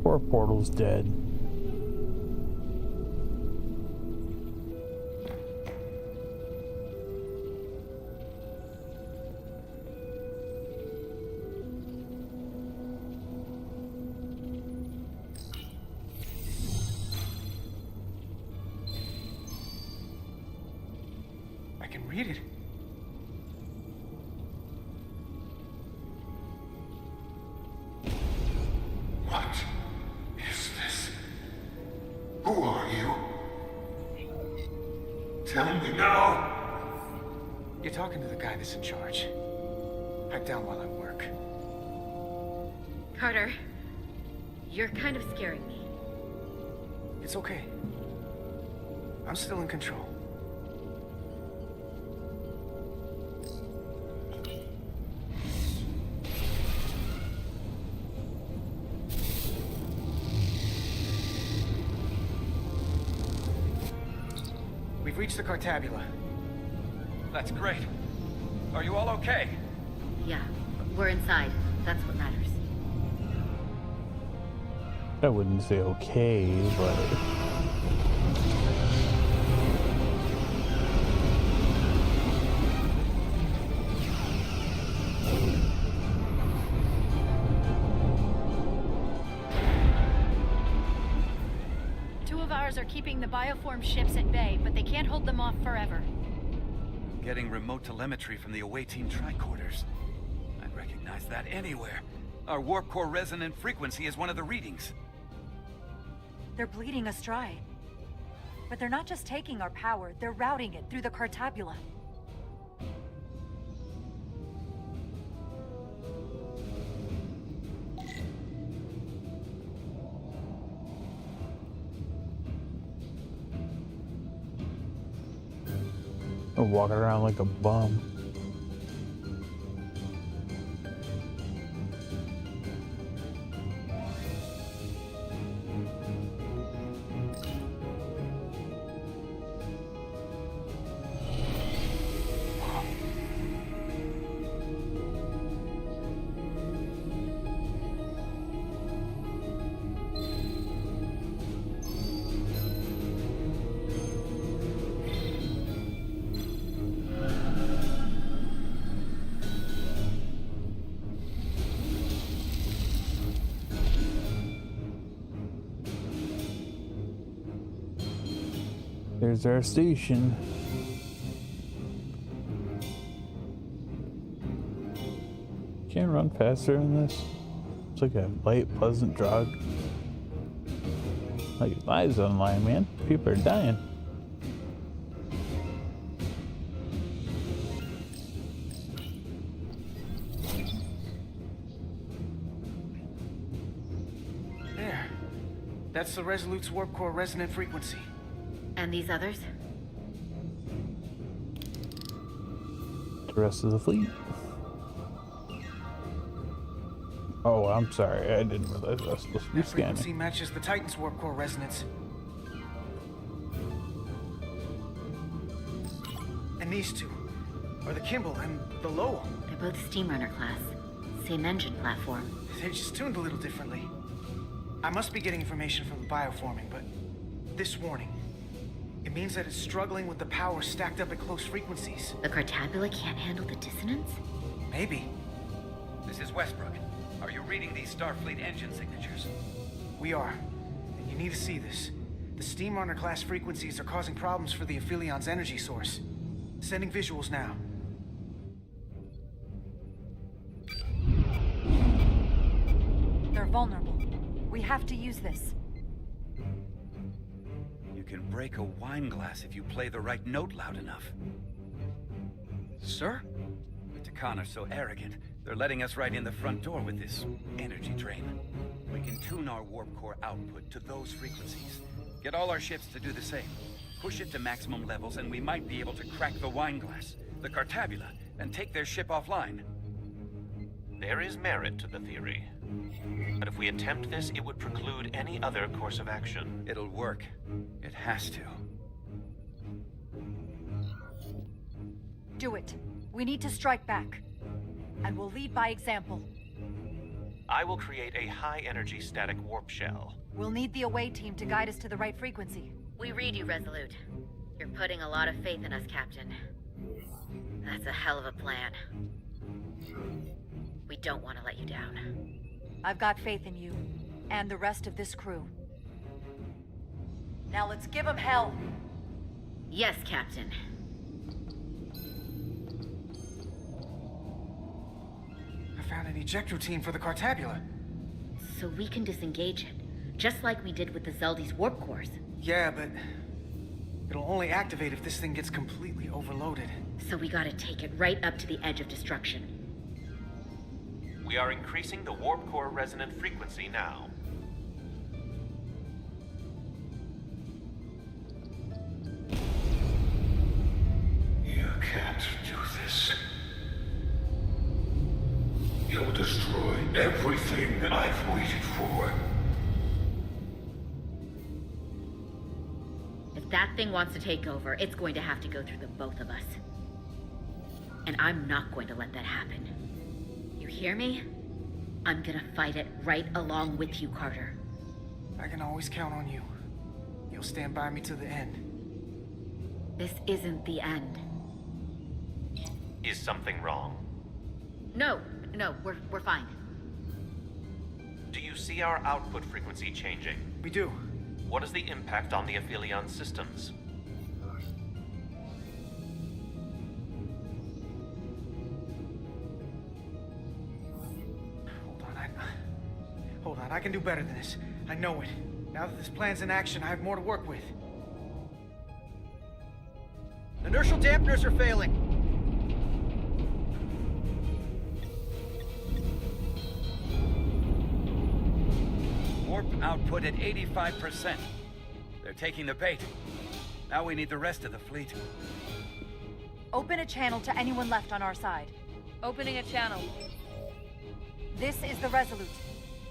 Poor Portal's dead. I can read it. What is this? Who are you? Tell me now! You're talking to the guy that's in charge. Pipe down while I work. Carter, you're kind of scaring me. It's okay. I'm still in control. We've reached the Cartabula. That's great. Are you all okay? Yeah, we're inside. That's what matters. I wouldn't say okay, but Two of ours are keeping the bioform ships at bay, but they can't hold them off forever. Getting remote telemetry from the away team tricorders. I'd recognize that anywhere. Our warp core resonant frequency is one of the readings. They're bleeding us dry. But they're not just taking our power, they're routing it through the Cartabula. I'm walking around like a bum. There's our station. Can't run faster than this. It's like a light, pleasant jog. Like lives online, man. People are dying. There. That's the Resolute's warp core resonant frequency. And these others? The rest of the fleet. Oh, I'm sorry. I didn't realize I was supposed to be That frequency scanning. matches the Titan's warp core resonance. And these two are the Kimball and the Lowell. They're both Steamrunner class. Same engine platform. They're just tuned a little differently. I must be getting information from the bioforming, but this warning, it means that it's struggling with the power stacked up at close frequencies. The Cartabula can't handle the dissonance? Maybe. This is Westbrook. Are you reading these Starfleet engine signatures? We are. And you need to see this. The Steamrunner class frequencies are causing problems for the Aphilion's energy source. Sending visuals now. They're vulnerable. We have to use this. You can break a wine glass if you play the right note loud enough. Sir? The Takan are so arrogant, they're letting us right in the front door with this energy drain. We can tune our warp core output to those frequencies. Get all our ships to do the same. Push it to maximum levels and we might be able to crack the wine glass, the Cartabula, and take their ship offline. There is merit to the theory. But if we attempt this, it would preclude any other course of action. It'll work. It has to. Do it. We need to strike back. And we'll lead by example. I will create a high-energy static warp shell. We'll need the away team to guide us to the right frequency. We read you, Resolute. You're putting a lot of faith in us, Captain. That's a hell of a plan. We don't want to let you down. I've got faith in you, and the rest of this crew. Now let's give them hell! Yes, Captain. I found an eject routine for the Cartabula. So we can disengage it, just like we did with the Zeldy's warp cores. Yeah, but it'll only activate if this thing gets completely overloaded. So we gotta take it right up to the edge of destruction. We are increasing the warp core resonant frequency now. You can't do this. You'll destroy everything I've waited for. If that thing wants to take over, it's going to have to go through the both of us. And I'm not going to let that happen. You hear me? I'm gonna fight it right along with you, Carter. I can always count on you. You'll stand by me to the end. This isn't the end. Is something wrong? No, we're fine. Do you see our output frequency changing? We do. What is the impact on the Aphelion systems? Hold on, I can do better than this. I know it. Now that this plan's in action, I have more to work with. Inertial dampeners are failing. Warp output at 85%. They're taking the bait. Now we need the rest of the fleet. Open a channel to anyone left on our side. Opening a channel. This is the Resolute.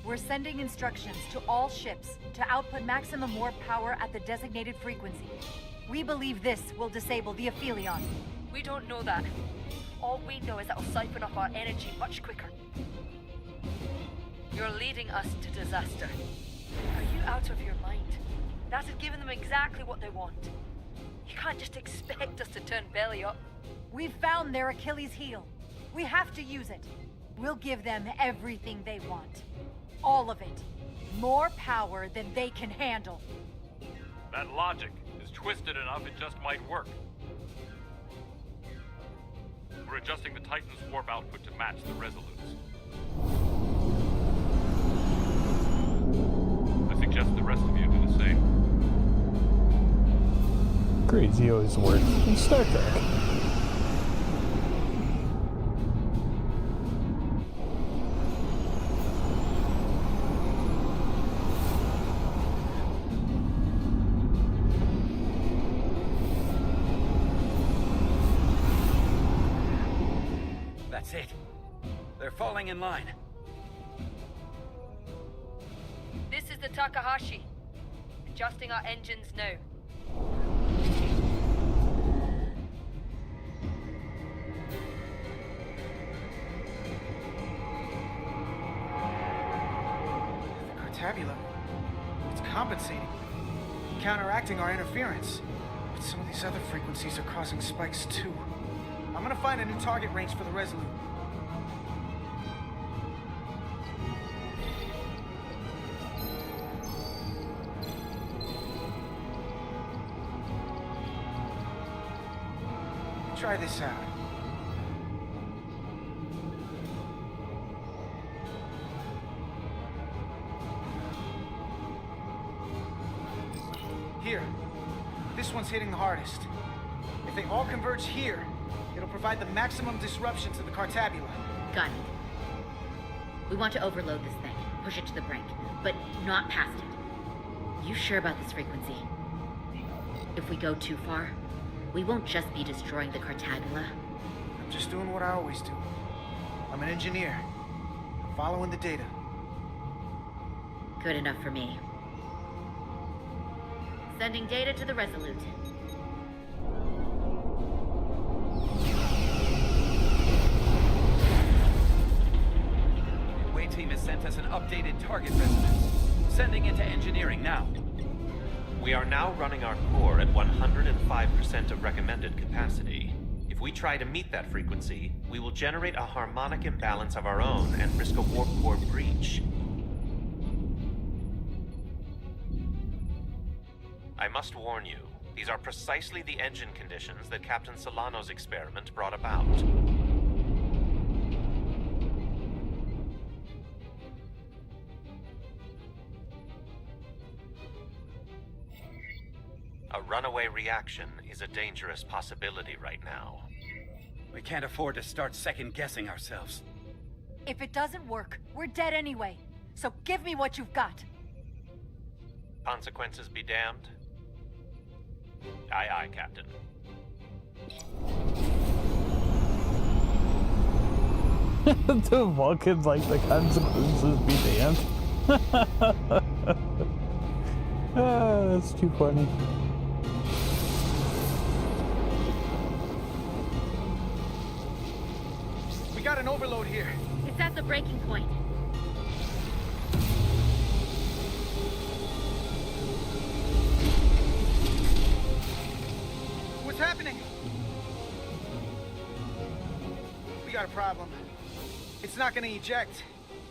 We're sending instructions to all ships to output maximum warp power at the designated frequency. We believe this will disable the Aphelion. We don't know that. All we know is it'll siphon off our energy much quicker. You're leading us to disaster. Are you out of your mind? That has given them exactly what they want. You can't just expect us to turn belly up. We've found their Achilles heel. We have to use it. We'll give them everything they want. All of it. More power than they can handle. That logic is twisted enough it just might work. We're adjusting the Titan's warp output to match the Resolute's. I suggest the rest of you do the same. Crazy always works in Star Trek. That's it. They're falling in line. This is the Takahashi. Adjusting our engines now. Tabula. It's compensating. Counteracting our interference. But some of these other frequencies are causing spikes too. I'm gonna find a new target range for the Resolute. Try this out. Here. This one's hitting the hardest. If they all converge here, it'll provide the maximum disruption to the Cartabula. Got it. We want to overload this thing, push it to the brink, but not past it. You sure about this frequency? If we go too far, we won't just be destroying the Cartabula. I'm just doing what I always do. I'm an engineer. I'm following the data. Good enough for me. Sending data to the Resolute. The Midway team has sent us an updated target resonance. Sending it to engineering now. We are now running our core at 105% of recommended capacity. If we try to meet that frequency, we will generate a harmonic imbalance of our own and risk a warp core breach. I must warn you, these are precisely the engine conditions that Captain Solano's experiment brought about. A runaway reaction is a dangerous possibility right now. We can't afford to start second-guessing ourselves. If it doesn't work, we're dead anyway. So give me what you've got. Consequences be damned. Aye, aye, Captain. The Vulcans like the consequences be damned. That's too funny. We got an overload here. It's at the breaking point. What's happening? We got a problem. It's not gonna eject.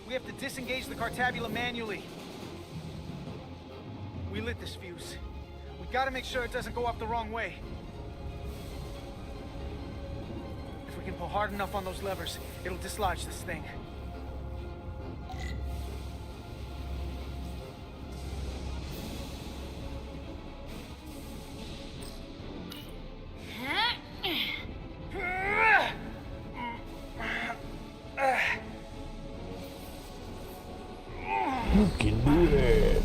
We have to disengage the Cartabula manually. We lit this fuse. We gotta make sure it doesn't go off the wrong way. If we can pull hard enough on those levers, it'll dislodge this thing. You can do it.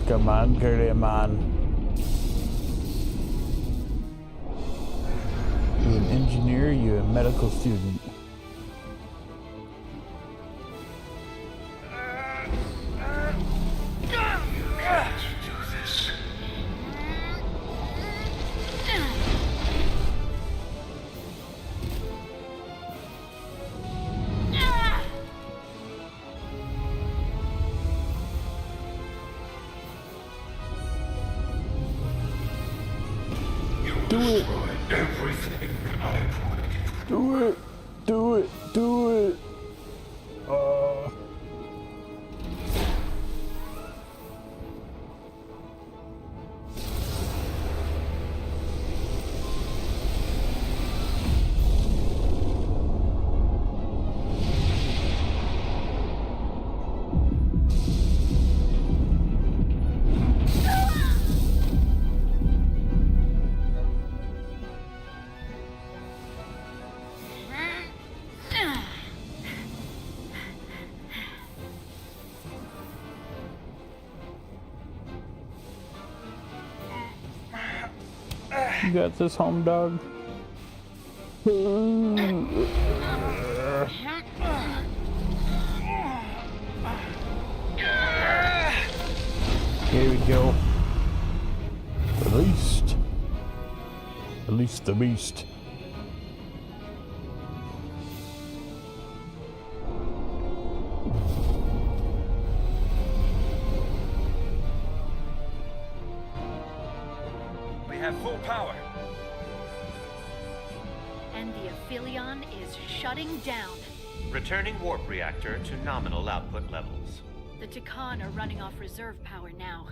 Come on, Curly man. engineer, you a medical student. Do it. Everything I put. Do it. Do it. Do it. You got this, home dog. Here we go. Release the beast. We have full power. And the Aphelion is shutting down. Returning warp reactor to nominal output levels. The Takan are running off reserve power now.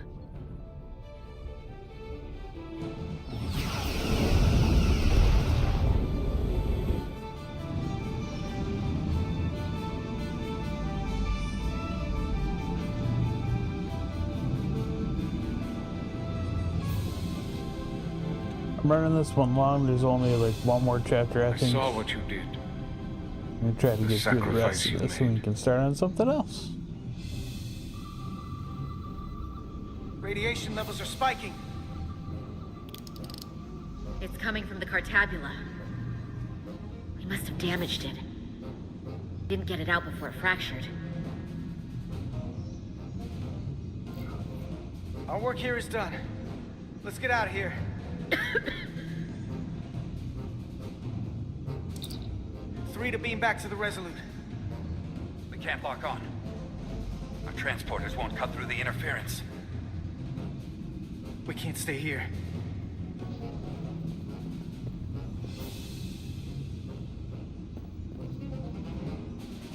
I'm running this one long. There's only like one more chapter, I think. I saw what you did. I'm gonna try to The get through the rest sacrifice of you this so we can start on something else. Radiation levels are spiking. It's coming from the Cartabula. We must have damaged it. Didn't get it out before it fractured. Our work here is done. Let's get out of here. 3 to beam back to the Resolute. We can't lock on. Our transporters won't cut through the interference. We can't stay here.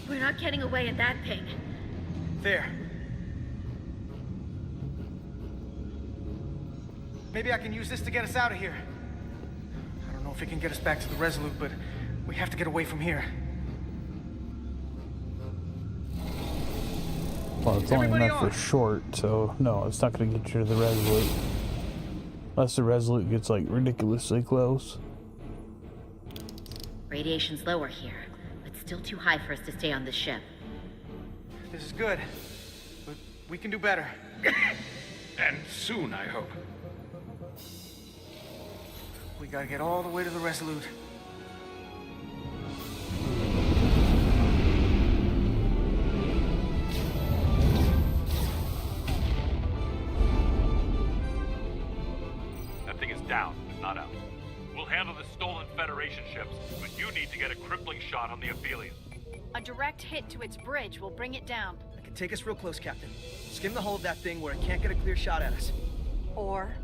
We're not getting away at that ping. There. Maybe I can use this to get us out of here. I don't know if it can get us back to the Resolute, but we have to get away from here. Well, it's only enough for short, so no, it's not going to get you to the Resolute. Unless the Resolute gets like ridiculously close. Radiation's lower here, but still too high for us to stay on this ship. This is good, but we can do better. And soon, I hope. We gotta get all the way to the Resolute. That thing is down, but not out. We'll handle the stolen Federation ships, but you need to get a crippling shot on the Aphelion. A direct hit to its bridge will bring it down. It can take us real close, Captain. Skim the hull of that thing where it can't get a clear shot at us. Or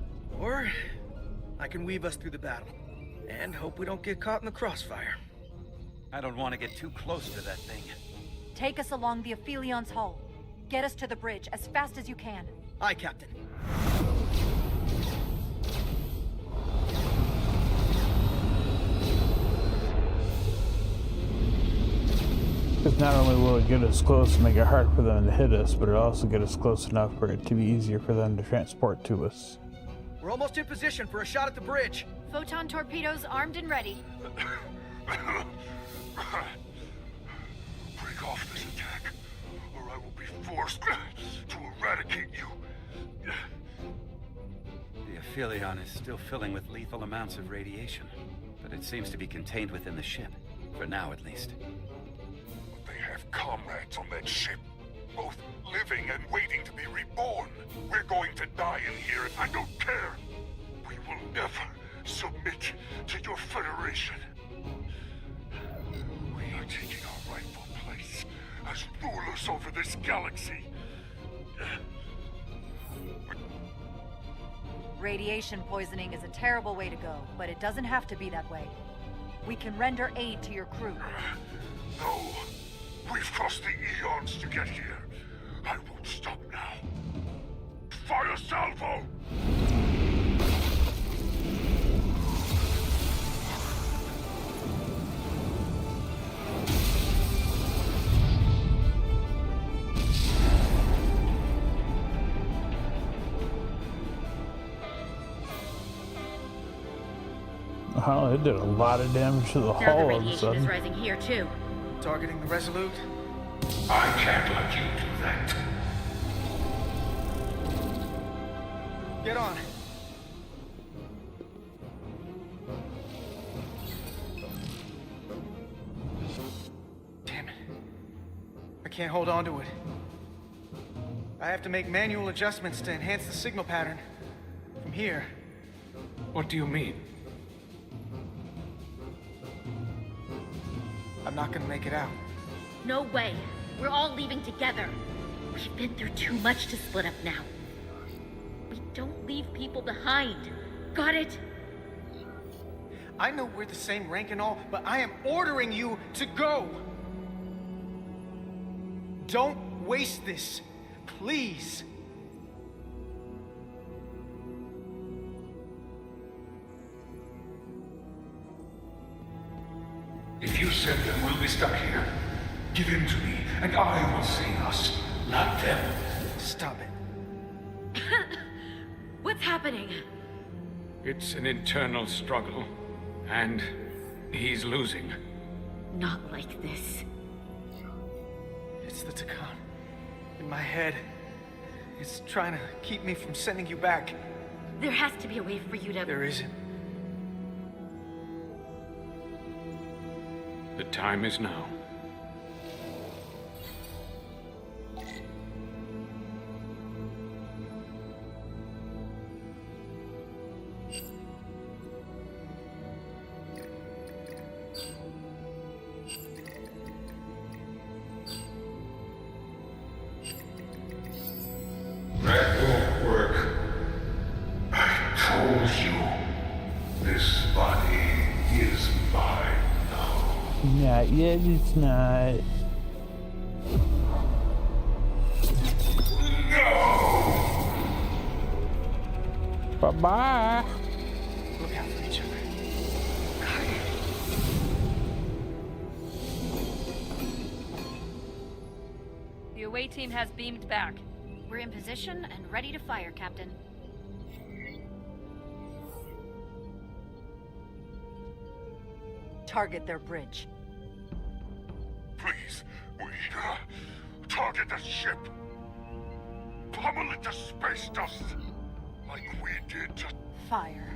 I can weave us through the battle. And hope we don't get caught in the crossfire. I don't want to get too close to that thing. take us along the Aphelion's hull. Get us to the bridge as fast as you can. Aye, Captain. Because not only will it get us close and make it hard for them to hit us, but it'll also get us close enough for it to be easier for them to transport to us. We're almost in position for a shot at the bridge. Photon torpedoes armed and ready. Break off this attack, or I will be forced to eradicate you. The Aphelion is still filling with lethal amounts of radiation, but But it seems to be contained within the ship. For now, at least. They have comrades on that ship. Both living and waiting to be reborn. We're going to die in here. I don't care. We will never submit to your Federation. We are taking our rightful place as rulers over this galaxy. Radiation poisoning is a terrible way to go, but it doesn't have to be that way. We can render aid to your crew. No. We've crossed the eons to get here. I won't stop now. Fire salvo! Oh, it did a lot of damage to the Now the hull all of a radiation is sudden. rising here too. Targeting the Resolute? I can't let you do that. Get on. Damn it. I can't hold on to it. I have to make manual adjustments to enhance the signal pattern. From here. What do you mean? I'm not gonna make it out. No way. We're all leaving together. We've been through too much to split up now. We don't leave people behind. Got it? I know we're the same rank and all, but I am ordering you to go! Don't waste this. Please. If you send them, we'll be stuck here. Give in to me, and I will save us, not them. Stop it. What's happening? It's an internal struggle, and he's losing. Not like this. It's the Takan. In my head. It's trying to keep me from sending you back. There has to be a way for you to... There isn't. The time is now. That won't work. I told you. This body is mine now. Not yet, it's not. No! Bye-bye. Look out for each other. The away team has beamed back. We're in position and ready to fire, Captain. Target their bridge. Please, we target the ship. Pummel it to space dust, like we did to... Fire.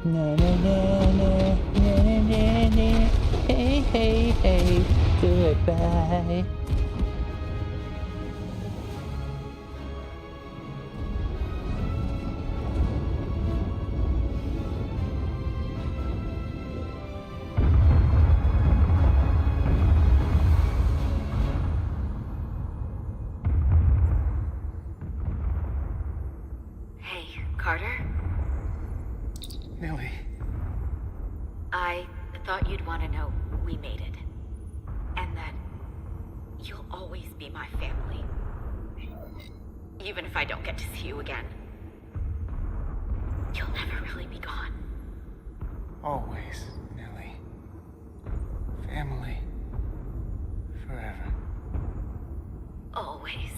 Na na na na na na na na. Hey hey hey. Goodbye. Hey, Carter? Millie. I thought you'd want to know we made it. And that you'll always be my family. Even if I don't get to see you again. You'll never really be gone. Always, Millie. Family. Forever. Always.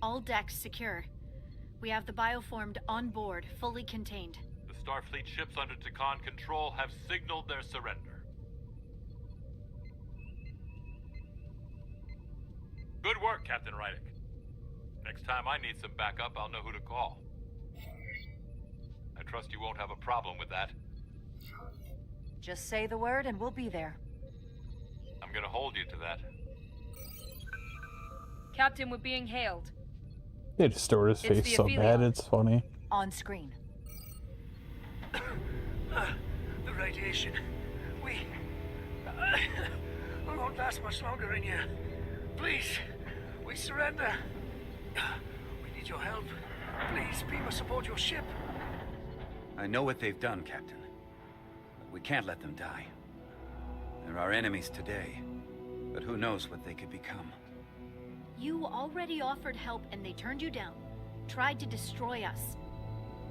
All decks secure. We have the bioformed on board, fully contained. The Starfleet ships under Takan control have signaled their surrender. Good work, Captain Rydick. Next time I need some backup, I'll know who to call. I trust you won't have a problem with that. Just say the word and we'll be there. I'm gonna hold you to that. Captain, we're being hailed. They distort his face so bad, it's funny. On screen. The radiation. We won't last much longer in here. Please, we surrender. We need your help. Please, beam us aboard your ship. I know what they've done, Captain. But we can't let them die. They're our enemies today, but who knows what they could become. You already offered help and they turned you down. Tried to destroy us.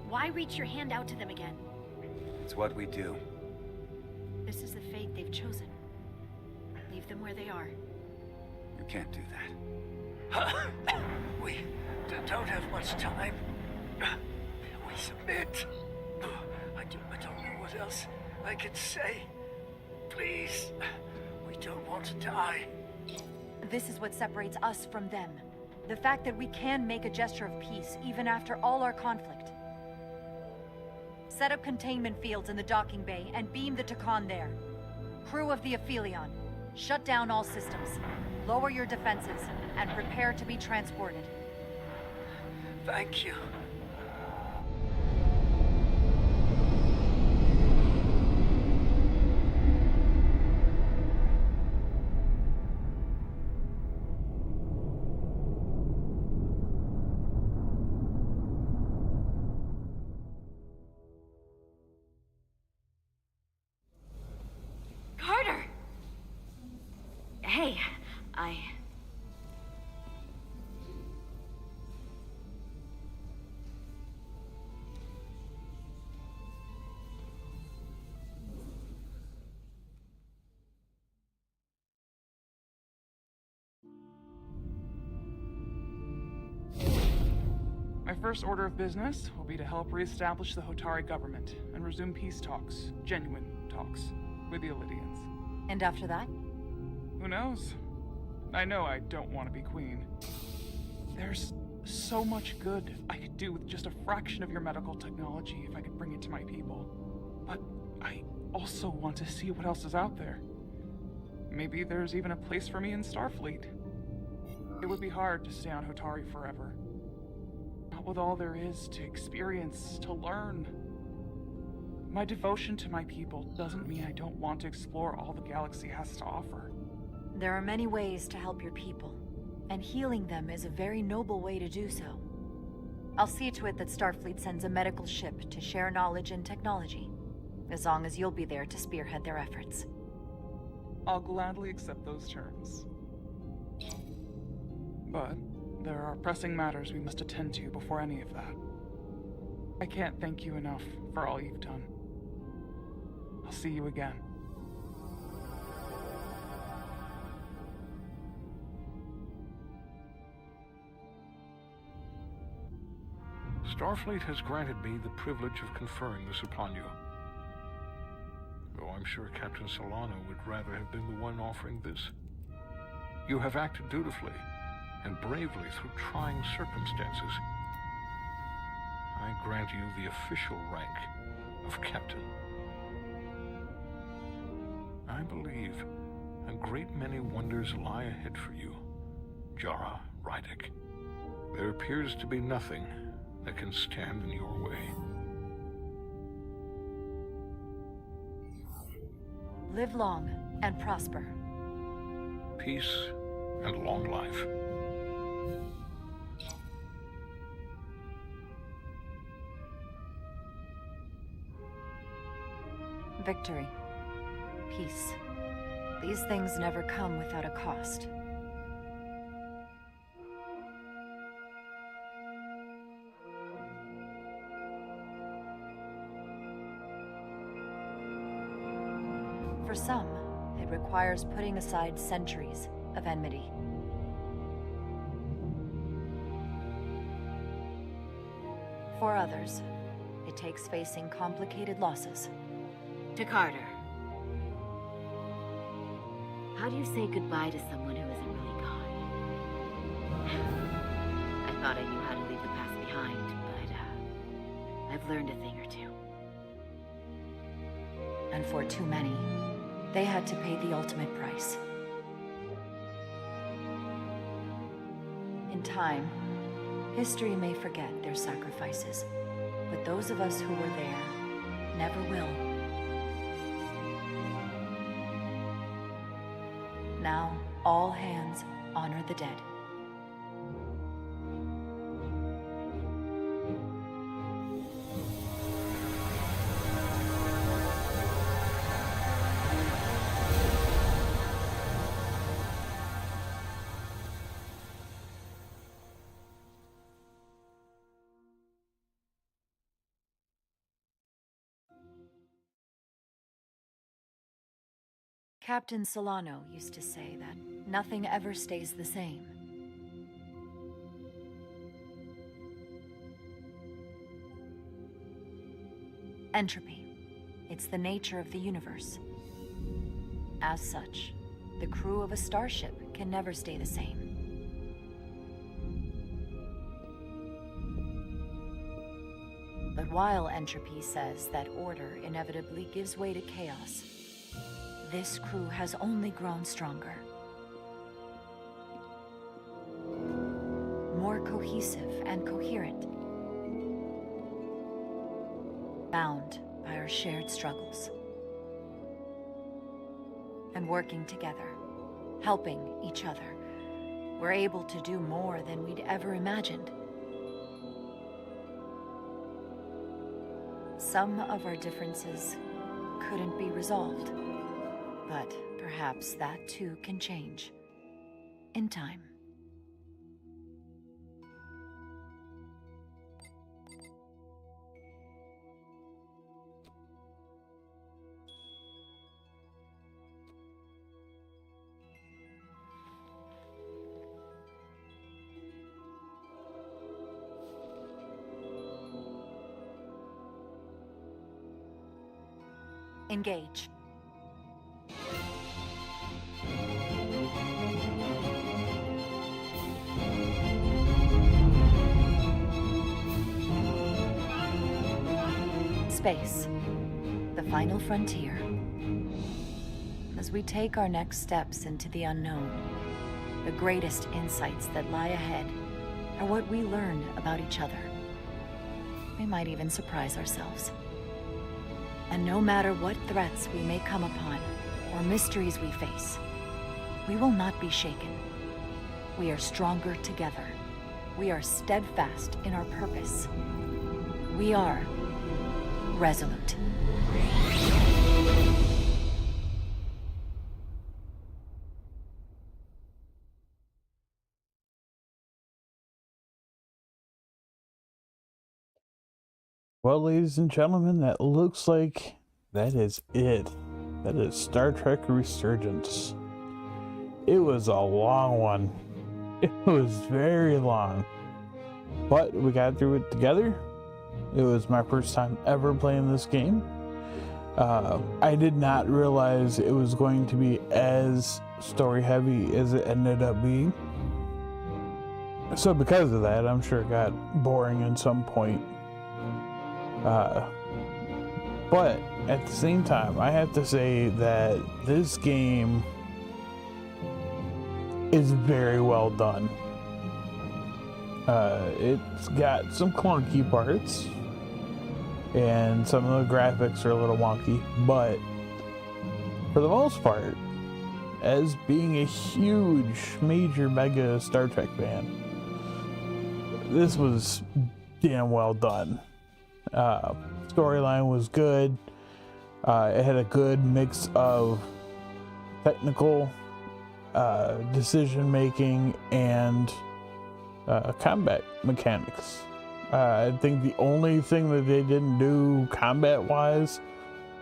Why reach your hand out to them again? It's what we do. This is the fate they've chosen. Leave them where they are. You can't do that. We don't have much time. We submit. I don't know what else I can say. Please, we don't want to die. This is what separates us from them. The fact that we can make a gesture of peace, even after all our conflict. Set up containment fields in the docking bay and beam the Takan there. Crew of the Aphelion, shut down all systems. Lower your defenses and prepare to be transported. Thank you. Carter! Hey, My first order of business will be to help reestablish the Hotari government and resume peace talks, genuine talks, with the Illidians. And after that? Who knows? I know I don't want to be queen. There's so much good I could do with just a fraction of your medical technology if I could bring it to my people. But I also want to see what else is out there. Maybe there's even a place for me in Starfleet. It would be hard to stay on Hotari forever. Not with all there is to experience, to learn. My devotion to my people doesn't mean I don't want to explore all the galaxy has to offer. There are many ways to help your people, and healing them is a very noble way to do so. I'll see to it that Starfleet sends a medical ship to share knowledge and technology, as long as you'll be there to spearhead their efforts. I'll gladly accept those terms. But there are pressing matters we must attend to before any of that. I can't thank you enough for all you've done. I'll see you again. Starfleet has granted me the privilege of conferring this upon you. Though I'm sure Captain Solano would rather have been the one offering this. You have acted dutifully and bravely through trying circumstances. I grant you the official rank of Captain. I believe a great many wonders lie ahead for you, Jara Rydick. There appears to be nothing that can stand in your way. Live long and prosper. Peace and long life. Victory. Peace. These things never come without a cost. For some, it requires putting aside centuries of enmity. For others, it takes facing complicated losses. To Carter. How do you say goodbye to someone who isn't really gone? I thought I knew how to leave the past behind, but I've learned a thing or two. And for too many, they had to pay the ultimate price. In time, history may forget their sacrifices, but those of us who were there never will. Now, all hands honor the dead. Captain Solano used to say that nothing ever stays the same. Entropy. It's the nature of the universe. As such, the crew of a starship can never stay the same. But while entropy says that order inevitably gives way to chaos, this crew has only grown stronger. More cohesive and coherent. Bound by our shared struggles. And working together, helping each other, we're able to do more than we'd ever imagined. Some of our differences couldn't be resolved. But perhaps that too can change. In time. Engage. Space, the final frontier. As we take our next steps into the unknown, the greatest insights that lie ahead are what we learn about each other. We might even surprise ourselves. And no matter what threats we may come upon, or mysteries we face, we will not be shaken. We are stronger together. We are steadfast in our purpose. We are resolute. Well, ladies and gentlemen, that looks like that is it. That is Star Trek Resurgence. It was a long one. It was very long. But we got through it together. It was my first time ever playing this game. I did not realize it was going to be as story heavy as it ended up being. So because of that, I'm sure it got boring at some point. But at the same time, I have to say that this game is very well done. It's got some clunky parts, and some of the graphics are a little wonky, but for the most part, as being a huge, major, mega Star Trek fan, this was damn well done. Storyline was good. It had a good mix of technical decision making and combat mechanics. I think the only thing that they didn't do combat wise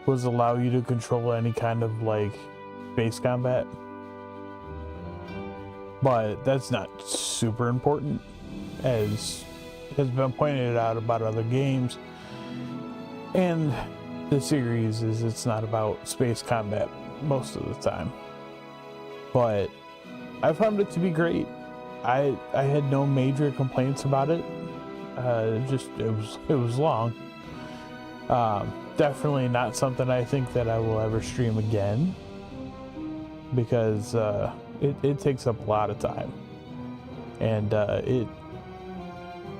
was allow you to control any kind of like base combat, but that's not super important, as has been pointed out about other games and the series is it's not about space combat most of the time. But I found it to be great. I had no major complaints about it. It was long. Definitely not something I think that I will ever stream again, because it takes up a lot of time, and it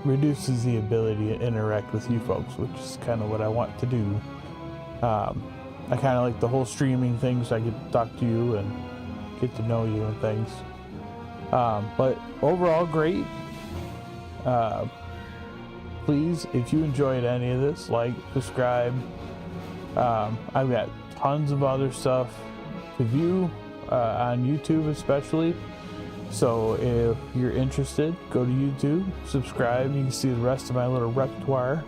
reduces the ability to interact with you folks, which is kind of what I want to do. I kind of like the whole streaming thing, so I get to talk to you and get to know you and things. But overall, great. Please, if you enjoyed any of this, like, subscribe. I've got tons of other stuff to view on YouTube especially. So if you're interested, go to YouTube, subscribe. You can see the rest of my little repertoire.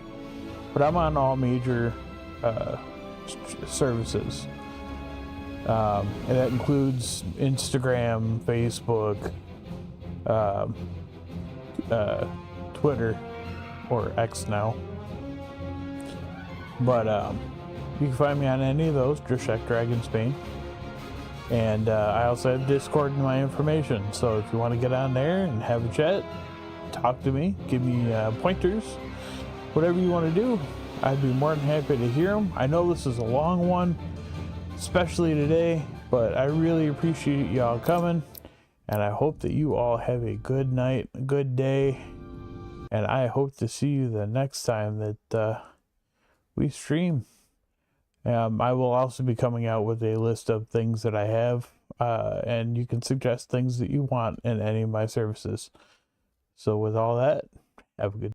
But I'm on all major services. And that includes Instagram, Facebook, Twitter, or X now. But you can find me on any of those, Drishek Dragon Spain. And I also have Discord in my information, so if you want to get on there and have a chat, talk to me, give me pointers, whatever you want to do, I'd be more than happy to hear them. I know this is a long one, especially today, but I really appreciate y'all coming, and I hope that you all have a good night, a good day, and I hope to see you the next time that we stream. I will also be coming out with a list of things that I have, and you can suggest things that you want in any of my services. So with all that, have a good